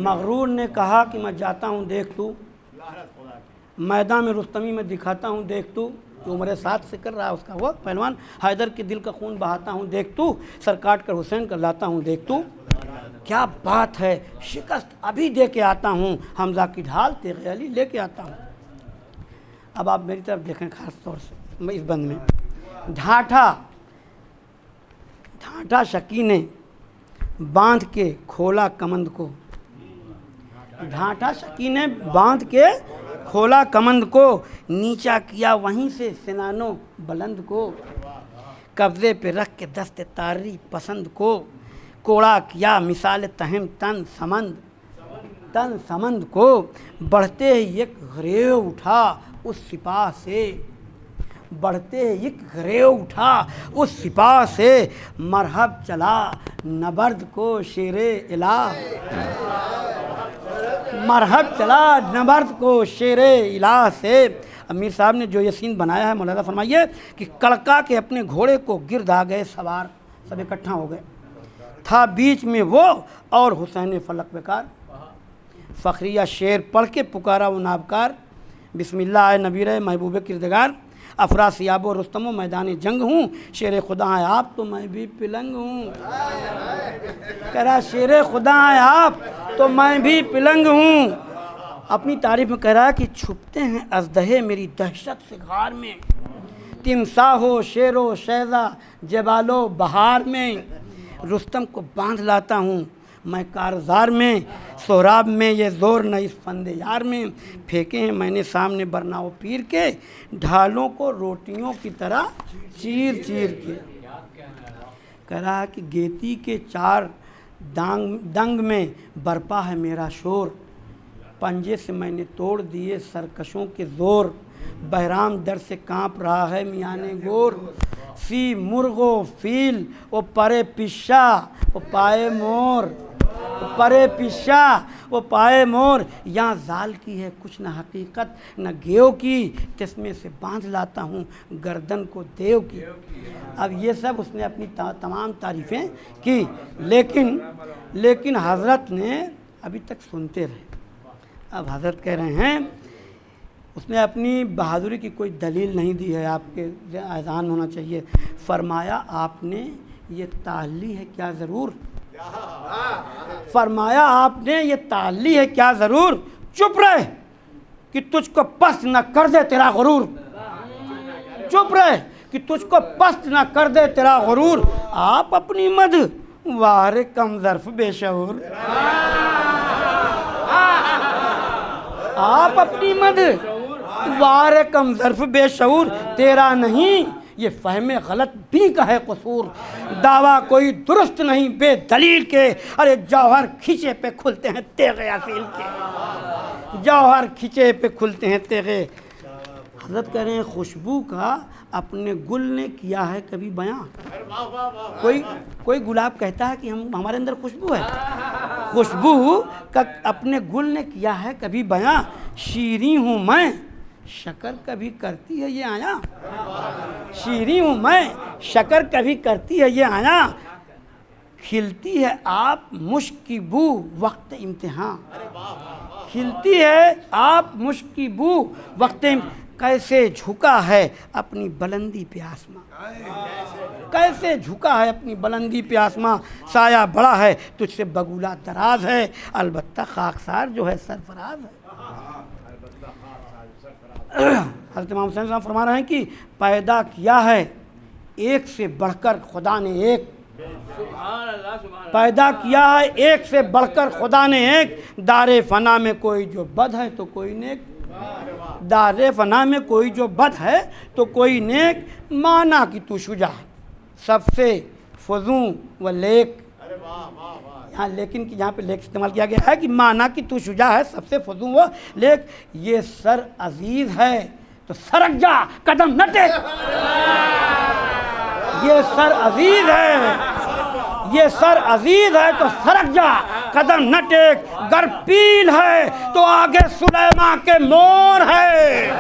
مغرور نے کہا کہ میں جاتا ہوں دیکھ تو، میدان میں رستمی میں دکھاتا ہوں دیکھ تو، جو عمر سعد سے کر رہا ہے اس کا وہ پہلوان، حیدر کے دل کا خون بہاتا ہوں دیکھ تو، سر کاٹ کر حسین کر لاتا ہوں دیکھ تو، کیا بات ہے شکست ابھی دے کے آتا ہوں، حمزہ کی ڈھال تیغ علی لے کے آتا ہوں۔ اب آپ میری طرف دیکھیں خاص طور سے میں اس بند میں، ڈھانٹا شکی نے باندھ کے کھولا کمند کو، ڈھانٹا شکی نے باندھ کے کھولا کمند کو، نیچا کیا وہیں سے سنانو بلند کو، قبضے پہ رکھ کے دست تاری پسند کو کوڑا کیا مثال تہم تن سمند کو بڑھتے ایک گھریو اٹھا اس سپاہ سے بڑھتے ایک گھریو اٹھا اس سپاہ سے مرحب چلا نبرد کو شیر الہ مرحب چلا نبرد کو شیر الہ سے۔ امیر صاحب نے جو یہ سین بنایا ہے مولانا فرمائیے کہ کڑکا کے اپنے گھوڑے کو گرد آ گئے سوار، سب اکٹھا ہو گئے، تھا بیچ میں وہ اور حسین فلک بکار، فخریہ شعر پڑھ کے پکارا وہ نابکار، بسم اللہ اے نبی رے محبوب کردگار، افراسیاب و رستم و میدان جنگ ہوں، شیر خدا ہیں آپ تو میں بھی پلنگ ہوں، کہہ رہا شیر خدا ہیں آپ تو میں بھی پلنگ ہوں۔ اپنی تعریف میں کہہ رہا ہے کہ چھپتے ہیں اژدہے میری دہشت سے غار میں، تمساح و شیر و شیزہ جبال و بہار میں، رستم کو باندھ لاتا ہوں میں کارزار میں، سہراب میں یہ زور نہ اس فند یار میں، پھینکے ہیں میں نے سامنے برنا و پیر کے، ڈھالوں کو روٹیوں کی طرح چیر چیر کے۔ کہہ رہا کہ گیتی کے چار دنگ میں برپا ہے میرا شور، پنجے سے میں نے توڑ دیے سرکشوں کے زور، بہرام در سے کانپ رہا ہے میان گور، سی مرغ و فیل و پرے پشا و پائے مور، پرے پشا وہ پائے مور، یہاں زال کی ہے کچھ نہ حقیقت نہ گیو کی، تسمے سے باندھ لاتا ہوں گردن کو دیو کی۔ اب یہ سب اس نے اپنی تمام تعریفیں کی، لیکن حضرت نے ابھی تک سنتے رہے۔ اب حضرت کہہ رہے ہیں اس نے اپنی بہادری کی کوئی دلیل نہیں دی ہے، آپ کے اذعان ہونا چاہیے۔ فرمایا آپ نے یہ تعلی ہے کیا ضرور، فرمایا آپ نے یہ تعلی ہے کیا ضرور، چپ رہے کہ تجھ کو پست نہ کر دے تیرا غرور، چپ رہے کہ تجھ کو پست نہ کر دے تیرا غرور، آپ اپنی مدھ وار کم ظرف بے شعور، آپ اپنی مدھ وار کم ظرف بے شعور، تیرا نہیں یہ فہم غلط بھی کا ہے قصور، دعویٰ کوئی درست نہیں بے دلیل کے، ارے جوہر کھچے پہ کھلتے ہیں تیغے اصیل کے، جوہر کھچے پہ کھلتے ہیں تیغے۔ حضرت کہہ رہے ہیں خوشبو کا اپنے گل نے کیا ہے کبھی بیاں، کوئی گلاب کہتا ہے کہ ہمارے اندر خوشبو ہے، خوشبو کا اپنے گل نے کیا ہے کبھی بیاں، شیریں ہوں میں شکر کبھی کرتی ہے یہ آیا، شیریں ہوں میں شکر کبھی کرتی ہے یہ آیا، کھلتی ہے آپ مشک کی بو وقت امتحان، کھلتی ہے آپ مشک کی بو وقت کیسے جھکا ہے اپنی بلندی پہ آسماں، کیسے جھکا ہے اپنی بلندی پہ آسماں، سایہ بڑا ہے تجھ سے بگولا دراز ہے، البتہ خاکسار جو ہے سرفراز ہے۔ حضرت امام حسین صاحب فرما رہے ہیں کہ پیدا کیا ہے ایک سے بڑھ کر خدا نے ایک، پیدا کیا ہے ایک سے بڑھ کر خدا نے ایک، دار فنا میں کوئی جو بد ہے تو کوئی نیک، دار فنا میں کوئی جو بد ہے تو کوئی نیک، مانا کہ تو شجاع سب سے فزوں و لیک، یہاں لیکن کی جہاں پہ لیک استعمال کیا گیا ہے کہ مانا کہ تو شجاع ہے سب سے فزوں و لیک، یہ سر عزیز ہے تو سرک جا قدم نہ ٹیک، یہ سر عزیز ہے، یہ سر عزیز ہے تو سرک جا قدم نہ ٹیک، گر پیل ہے تو آگے سلیمان کے مور ہے،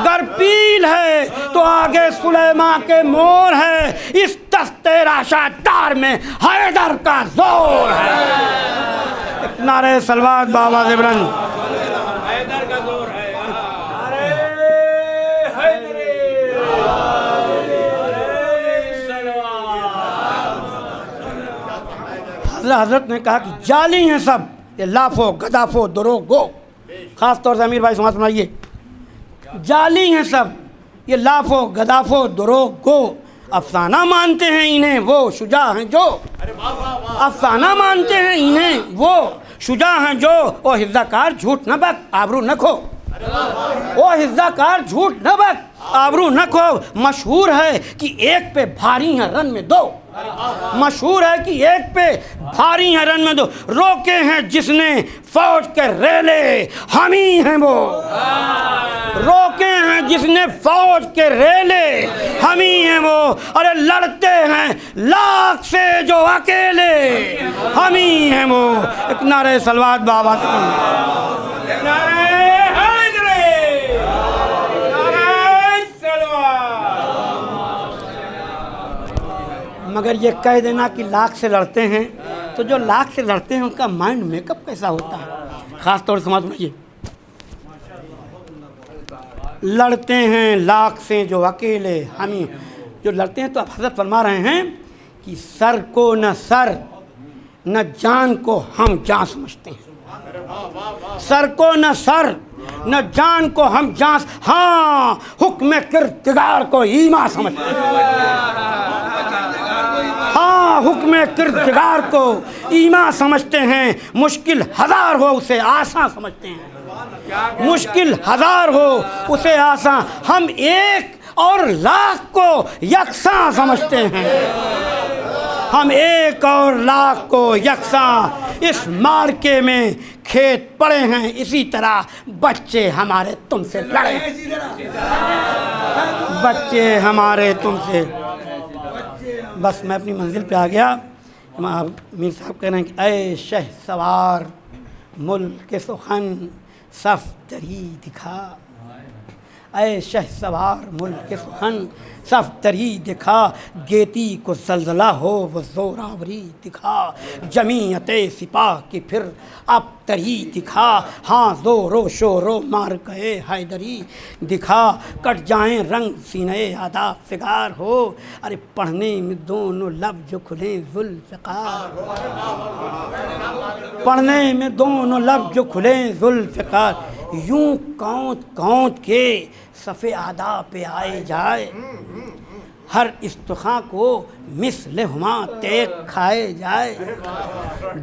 گر پیل ہے تو آگے سلیمان کے مور ہے، اس دست راشدار میں حیدر کا زور ہے۔ نعرہ صلوات بآواز بلند، حیدر کا زور ہے، حضرت نے کہا کہ جعلی ہیں سب یہ لافو گدافو دروغ گو، خاص طور سے امیر بھائی سماعت فرمائیے، جعلی ہیں سب یہ لافو گدافو دروغ گو، افسانہ مانتے ہیں انہیں وہ شجاع ہیں جو، افسانہ مانتے ہیں انہیں وہ شجاع ہیں جو، او حفظہ کار جھوٹ نہ بک آبرو نہ کھو، او حصہ کار جھوٹ نہ بک، آبرو نہ کھو، مشہور ہے کہ ایک پہ بھاری ہیں رن میں دو، مشہور ہے کہ ایک پہ بھاری ہیں رن میں دو، روکے ہیں جس نے فوج کے ریلے ہم ہی ہیں وہ، روکے ہیں جس نے فوج کے ریلے ہم ہی ہیں وہ، ارے لڑتے ہیں لاکھ سے جو اکیلے ہم ہی ہیں وہ۔ ایک نعرہ صلوات بابا سے مگر یہ کہہ دینا کہ لاکھ سے لڑتے ہیں، تو جو لاکھ سے لڑتے ہیں ان کا مائنڈ میک اپ کیسا ہوتا ہے؟ خاص طور سے سمجھ لیجیے، لڑتے ہیں لاکھ سے جو اکیلے ہم ہی، جو لڑتے ہیں تو اب حضرت فرما رہے ہیں کہ سر کو نہ سر نہ جان کو ہم جان سمجھتے ہیں، سر کو نہ سر نہ جان کو ہم جان، ہاں حکم کردگار کو ایمان سمجھتے ہیں، ہاں حکم کردگار کو ایمان سمجھتے ہیں، مشکل ہزار ہو اسے آسان سمجھتے ہیں، مشکل ہزار ہو اسے آسان، ہم ایک اور لاکھ کو یکساں سمجھتے ہیں، ہم ایک اور لاکھ کو یکساں، اس مارکے میں کھیت پڑے ہیں اسی طرح بچے ہمارے تم سے لڑے، بچے ہمارے تم سے۔ بس میں اپنی منزل پہ آ گیا، میر صاحب کہہ رہے ہیں کہ اے شہ سوار ملک سخن صفدری دکھا، اے شہ سوار ملک سخن صفدری دکھا، گیتی کو زلزلہ ہو وہ زوراوری دکھا، جمیعت سپاہ کی پھر اب تری دکھا، ہاں زور و شور و مار گئے حیدری دکھا، کٹ جائیں رنگ سینے آداب فگار ہو، ارے پڑھنے میں دونوں لب جو کھلیں ذوالفقار، پڑھنے میں دونوں لب جو کھلیں ذوالفقار، یوں کونت کونت کے صف آداب پہ آئے جائے، ہر استخاں کو مثل ہما تیغ کھائے جائے،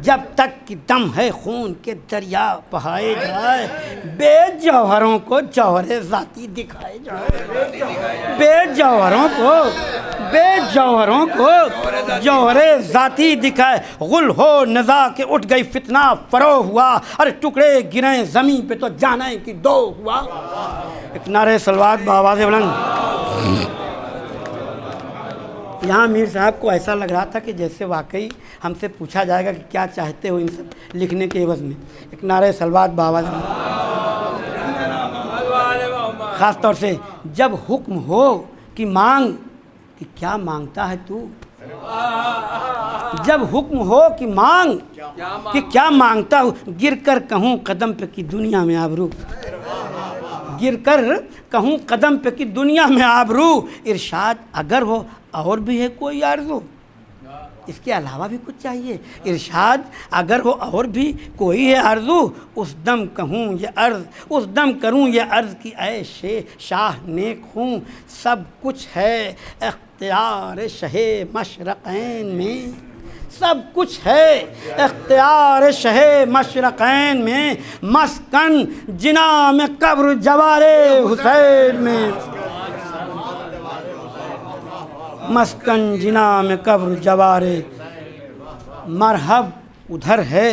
جب تک کہ دم ہے خون کے دریا بہائے جائے، بے جوہروں کو جوہر ذاتی دکھائے جائے، بے جوہروں کو جوہر ذاتی دکھائے، غل ہو نزا کے اٹھ گئی فتنہ فرو ہوا، ارے ٹکڑے گریں زمین پہ تو جانے کی دو ہوا۔ ایک نعرہ صلوات بآواز بلند۔ یہاں میر صاحب کو ایسا لگ رہا تھا کہ جیسے واقعی ہم سے پوچھا جائے گا کہ کیا چاہتے ہو ان سب لکھنے کے عوض میں۔ ایک نعرہ صلوات بآواز بلند۔ خاص طور سے جب حکم ہو کہ مانگ، کہ کیا مانگتا ہے تو، جب حکم ہو کہ مانگ کہ کیا مانگتا ہوں، گر کر کہوں قدم پہ کی دنیا میں آبرو، گر کر کہوں قدم پہ کی دنیا میں آبرو، ارشاد اگر ہو اور بھی ہے کوئی آرزو، اس کے علاوہ بھی کچھ چاہیے، ارشاد اگر ہو اور بھی کوئی ہے آرزو، اس دم کہوں یہ عرض، اس دم کروں یہ عرض کہ اے شاہ نیک ہوں، سب کچھ ہے اختیار شہ مشرقین میں، سب کچھ ہے اختیار شہ مشرقین میں، مسکن جنا میں قبر جوار حسین میں، مسکن جنا میں قبر جوار، مرحب ادھر ہے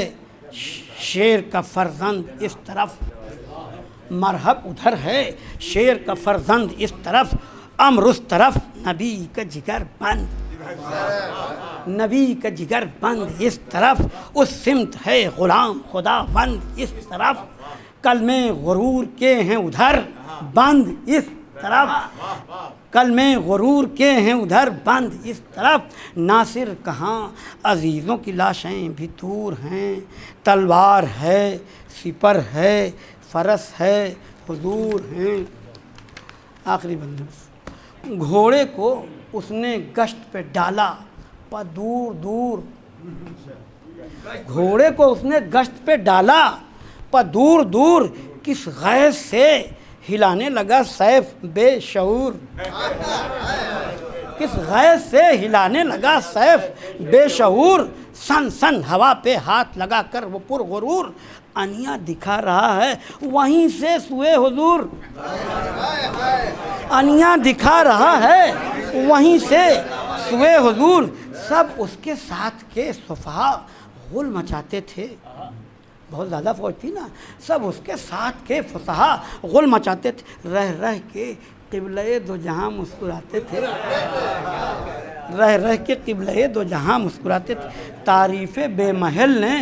شیر کا فرزند اس طرف، مرحب ادھر ہے شیر کا فرزند اس طرف، امر اس طرف نبی کا جگر بند، نبی کا جگر بند اس طرف، اس سمت ہے غلام خدا بند اس طرف، کلمے غرور کے ہیں ادھر بند اس طرف، کلمے غرور کے ہیں ادھر بند اس طرف، ناصر کہاں عزیزوں کی لاشیں بھی دور ہیں، تلوار ہے سپر ہے فرس ہے حضور ہیں۔ آخری بندہ، گھوڑے کو اس نے گشت پہ ڈالا پر دور دور، گھوڑے کو اس نے گشت پہ ڈالا پر دور دور، کس غیظ سے ہلانے لگا سیف بے شعور، کس غیظ سے ہلانے لگا سیف بے شعور، سن سن ہوا پہ ہاتھ لگا کر وہ پرغرور انیاں دکھا رہا ہے وہیں سے سوئے حضور، انیاں دکھا رہا ہے وہیں سے سوئے حضور۔ سب اس کے ساتھ کے صفحہ غل مچاتے تھے، بہت زیادہ فوج تھی نا، سب اس کے ساتھ کے فصحا غل مچاتے تھے، رہ رہ کے قبلہ دو جہاں مسکراتے تھے، رہ رہ کے قبلہ دو جہاں مسکراتے تھے۔ تعریف بے محل نے،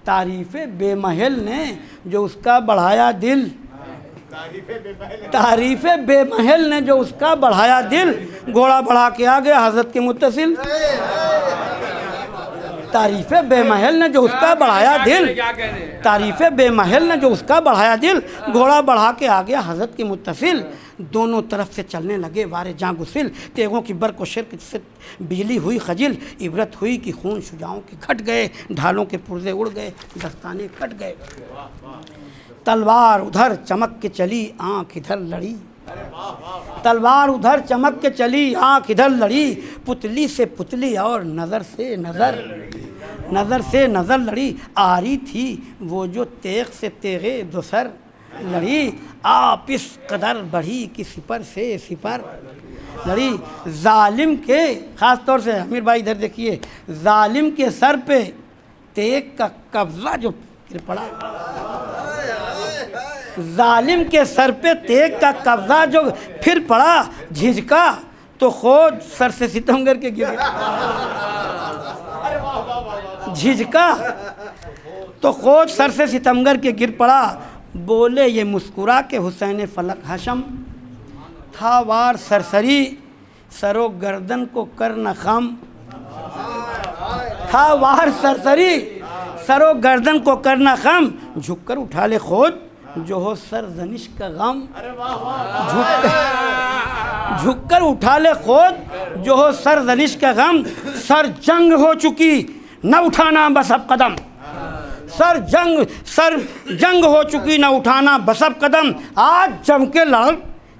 تعریف بے محل نے جو اس کا بڑھایا دل، تعریف بے محل نے جو اس کا بڑھایا دل، گھوڑا بڑھا کے آ گیا حضرت کے متصل۔ تعریف بے محل نے جو اس کا بڑھایا دل، تعریف بے محل نے جو اس کا بڑھایا دل، گھوڑا بڑھا کے آ گیا حضرت کے متصل۔ دونوں طرف سے چلنے لگے وارے جاں گسل، تیغوں کی برق و شرک سے بجلی ہوئی خجل، عبرت ہوئی کہ خون شجاعوں کے گھٹ گئے، ڈھالوں کے پرزے اڑ گئے، دستانے کٹ گئے۔ تلوار ادھر چمک کے چلی آنکھ ادھر لڑی، تلوار ادھر چمک کے چلی آنکھ ادھر لڑی، پتلی سے پتلی اور نظر سے نظر، نظر سے نظر لڑی۔ آری تھی وہ جو تیغ سے تیغے دوسر لڑی، آپ اس قدر بڑھی کہ سپر سے سپر لڑی۔ ظالم کے، خاص طور سے امیر بھائی ادھر دیکھیے، ظالم کے سر پہ تیغ کا قبضہ جو گر پڑا، ظالم کے سر پہ تیغ کا قبضہ جو پھر پڑا، جھجکا تو خود سر سے ستمگر کے گر، جھجکا تو خود سر سے ستمگر کے گر پڑا۔ بولے یہ مسکرا کے حسین فلک حشم، تھا وار سرسری سر و گردن کو کرنا خم، تھا وار سرسری سر و گردن کو کرنا خم، جھک کر اٹھا لے خود جو ہو سرزنش کا غم، جھک کر اٹھا لے خود جو ہو سرزنش کا غم۔ سر جنگ ہو چکی نہ اٹھانا بس اب قدم، سر جنگ ہو چکی نہ اٹھانا بس اب قدم، آج جم کے لڑ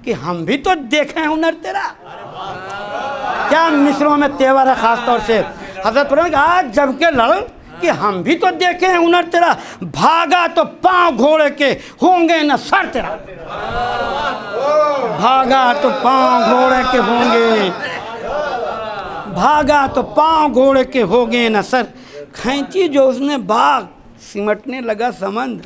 کہ ہم بھی تو دیکھیں ہنر تیرا۔ کیا مصروں میں تیور ہے خاص طور سے، حضرت فرماتے ہیں آج جم کے لڑ کہ ہم بھی تو دیکھیں ہنر تیرا، بھاگا تو پاؤں گھوڑے کے ہوں گے نہ سر تیرا، بھاگا تو پاؤں گھوڑے کے ہوں گے، بھاگا تو پاؤں گھوڑے کے ہوں گے نہ سر۔ کھینچی جو اس نے باغ سمٹنے لگا سمند،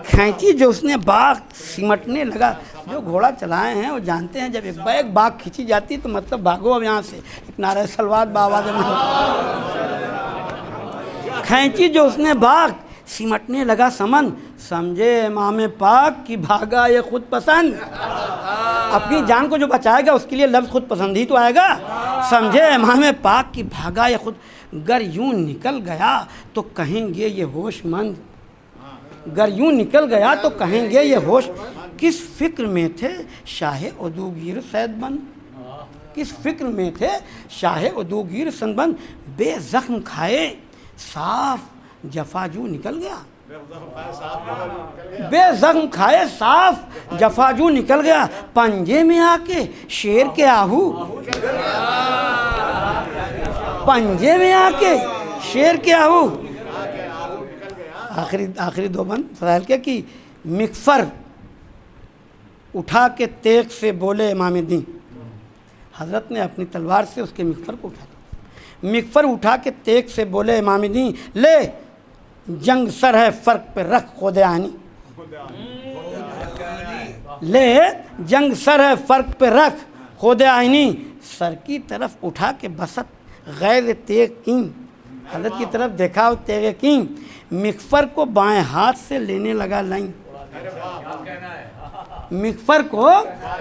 کھینچی جو اس نے باغ سمٹنے لگا۔ جو گھوڑا چلائے ہیں وہ جانتے ہیں جب ایک باغ کھینچی جاتی تو مطلب بھاگو اب یہاں سے، ایک نعرہ سلوات بآواز میں، کھینچی جو اس نے باغ سمٹنے لگا سمن، سمجھے امام پاک کی بھاگا یہ خود پسند، اپنی جان کو جو بچائے گا اس کے لیے لفظ خود پسند ہی تو آئے گا۔ سمجھے امام پاک کی بھاگا یہ خود، گر یوں نکل گیا تو کہیں گے یہ ہوش مند، گر یوں نکل گیا تو کہیں گے یہ ہوش، کس فکر میں تھے شاہ ادوگیر سید بند، کس فکر میں تھے شاہ ادوگیر سید بند، بے زخم کھائے صاف جفاجو نکل گیا، بے زخم کھائے صاف جفاجو نکل گیا، پنجے میں آ کے شیر کے آہو، پنجے میں آ کے شیر کے آہو۔ آخری دو بند فضائل کے کی، مغفر اٹھا کے تیغ سے بولے امام دین، حضرت نے اپنی تلوار سے اس کے مغفر کو اٹھا دیا، مغفر اٹھا کے تیغ سے بولے امام دین، لے جنگ سر ہے فرق پہ رکھ خود آنی، لے جنگ سر ہے فرق پہ رکھ خود آئینی، سر کی طرف اٹھا کے بسط غیر تیغ کیں، حضرت کی طرف دیکھا تیغ کیں، مغفر کو بائیں ہاتھ سے لینے لگا لائیں، مغفر کو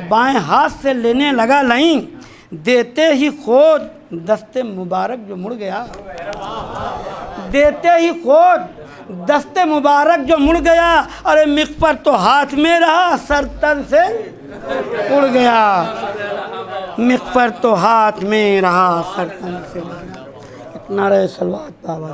بائیں ہاتھ سے لینے لگا لائیں، دیتے ہی خود دست مبارک جو مڑ گیا، دیتے ہی خود دست مبارک جو مڑ گیا، ارے مغفر تو ہاتھ میں رہا سر تن سے اڑ گیا، مغفر تو ہاتھ میں رہا سر تن سے اڑ گیا۔ نعرہ سلوات بابا۔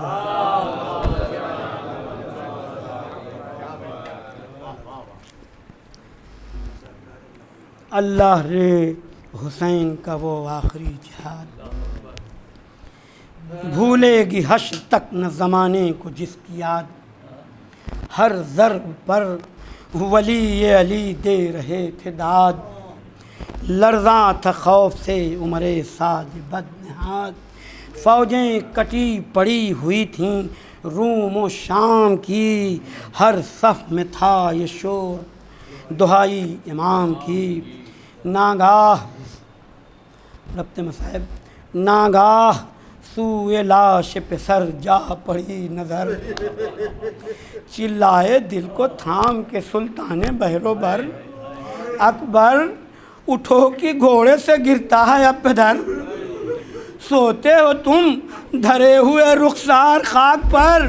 اللہ رے حسین کا وہ آخری جہاد، بھولے گی حشر تک نہ زمانے کو جس کی یاد، ہر ضرب پر ولی علی دے رہے تھے داد، لرزاں تھا خوف سے عمر سعد بد نہاد، فوجیں کٹی پڑی ہوئی تھیں روم و شام کی، ہر صف میں تھا یہ شور دہائی امام کی، ناگاہ ربط مصائب ناگاہ سوئے لاش پہ سر جا پڑی نظر، چلائے دل کو تھام کے سلطان بحر و بر، اکبر اٹھو کہ گھوڑے سے گرتا ہے اب پدر، سوتے ہو تم دھرے ہوئے رخسار خاک پر،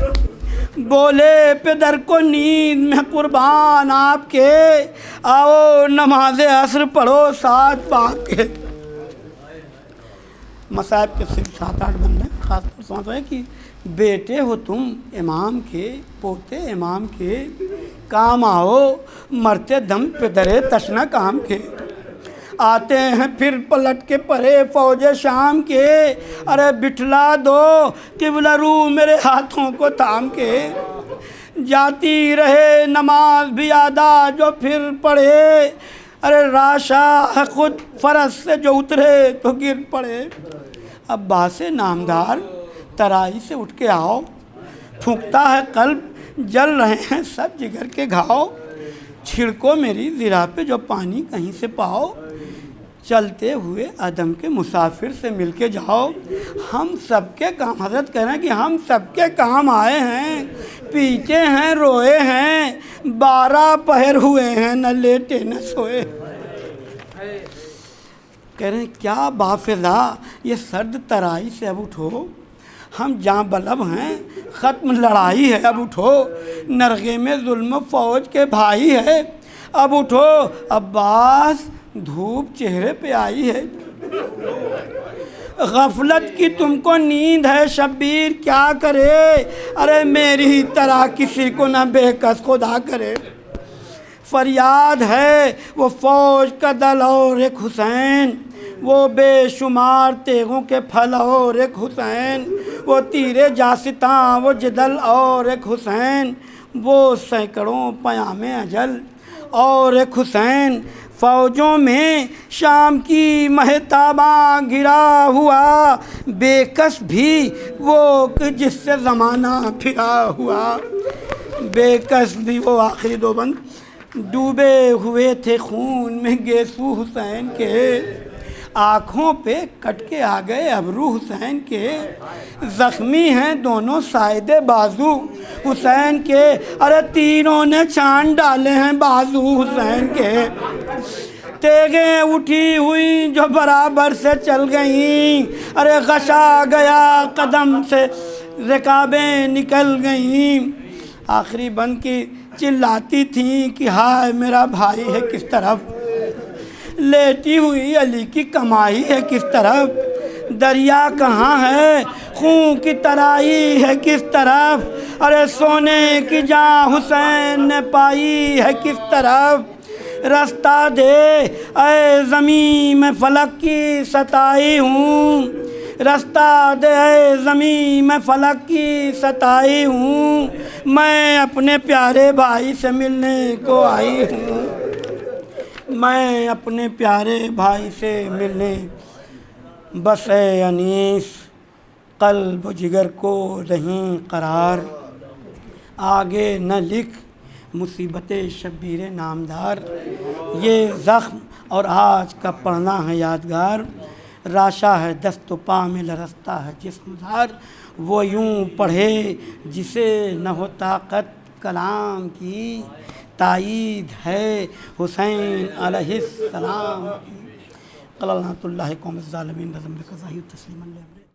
بولے پدر کو نیند میں قربان آپ کے، آؤ نماز عصر پڑھو ساتھ پاک کے۔ مصائب کے صرف 7-8 بند ہیں، خاص طور سمجھ ہے کہ بیٹے ہو تم امام کے، پوتے امام کے، کام آؤ مرتے دم پدرے تشنہ کام کے، آتے ہیں پھر پلٹ کے پرے فوج شام کے، ارے بٹھلا دو قبلہ رو میرے ہاتھوں کو تھام کے، جاتی رہے نماز بھی آدھا جو پھر پڑھے، ارے راشا ہے خود فرس سے جو اترے تو گر پڑے، عباس نامدار ترائی سے اٹھ کے آؤ، پھونکتا ہے قلب جل رہے ہیں سب جگر کے گھاؤ، چھڑکو میری ذرا پہ جو پانی کہیں سے پاؤ، چلتے ہوئے عدم کے مسافر سے مل کے جاؤ، ہم سب کے کام، حضرت کہہ رہے ہیں کہ ہم سب کے کام آئے ہیں، پیٹے ہیں روئے ہیں 12 پہر ہوئے ہیں نہ لیٹے نہ سوئے، کہہ رہے ہیں کیا بافضا یہ سرد ترائی سے اب اٹھو، ہم جاں بلب ہیں ختم لڑائی ہے اب اٹھو، نرغے میں ظلم فوج کے بھائی ہے اب اٹھو، عباس دھوپ چہرے پہ آئی ہے، غفلت کی تم کو نیند ہے شبیر کیا کرے، ارے میری طرح کسی کو نہ بے کس خدا کرے، فریاد ہے وہ فوج کا دل اور ایک حسین، وہ بے شمار تیغوں کے پھل اور ایک حسین، وہ تیرے جاستاں وہ جدل اور ایک حسین، وہ سینکڑوں پیام اجل اور ایک حسین، فوجوں میں شام کی مہتاباں گرا ہوا، بے کس بھی وہ جس سے زمانہ پھرا ہوا، بے کس بھی وہ آخری 2 بند، ڈوبے ہوئے تھے خون میں گیسو حسین کے، آنکھوں پہ کٹ کے آ گئے ابرو حسین کے، زخمی ہیں دونوں سائدے بازو حسین کے، ارے تینوں نے چھان ڈالے ہیں بازو حسین کے، تیغیں اٹھی ہوئی جو برابر سے چل گئیں، ارے غشا گیا قدم سے رکابیں نکل گئیں، آخری بند کی چلاتی تھیں کہ ہائے میرا بھائی ہے کس طرف، لیٹی ہوئی علی کی کمائی ہے کس طرف، دریا کہاں ہے خون کی ترائی ہے کس طرف، ارے سونے کی جاں حسین نے پائی ہے کس طرف، رستہ دے اے زمین میں فلک کی ستائی ہوں، رستہ دے اے زمین میں فلک کی ستائی ہوں، میں اپنے پیارے بھائی سے ملنے کو آئی ہوں، میں اپنے پیارے بھائی سے ملنے، بس اے انیس قلب و جگر کو رہیں قرار، آگے نہ لکھ مصیبت شبیر نامدار، یہ زخم اور آج کا پڑھنا ہے یادگار، راشا ہے دست و پا میں لرزتا ہے جسم زار، وہ یوں پڑھے جسے نہ ہو طاقت کلام کی، تائید ہے حسین علیہ السلام کی، قل لعنۃ اللہ قوم الظالمین رضم قضائی تسلیما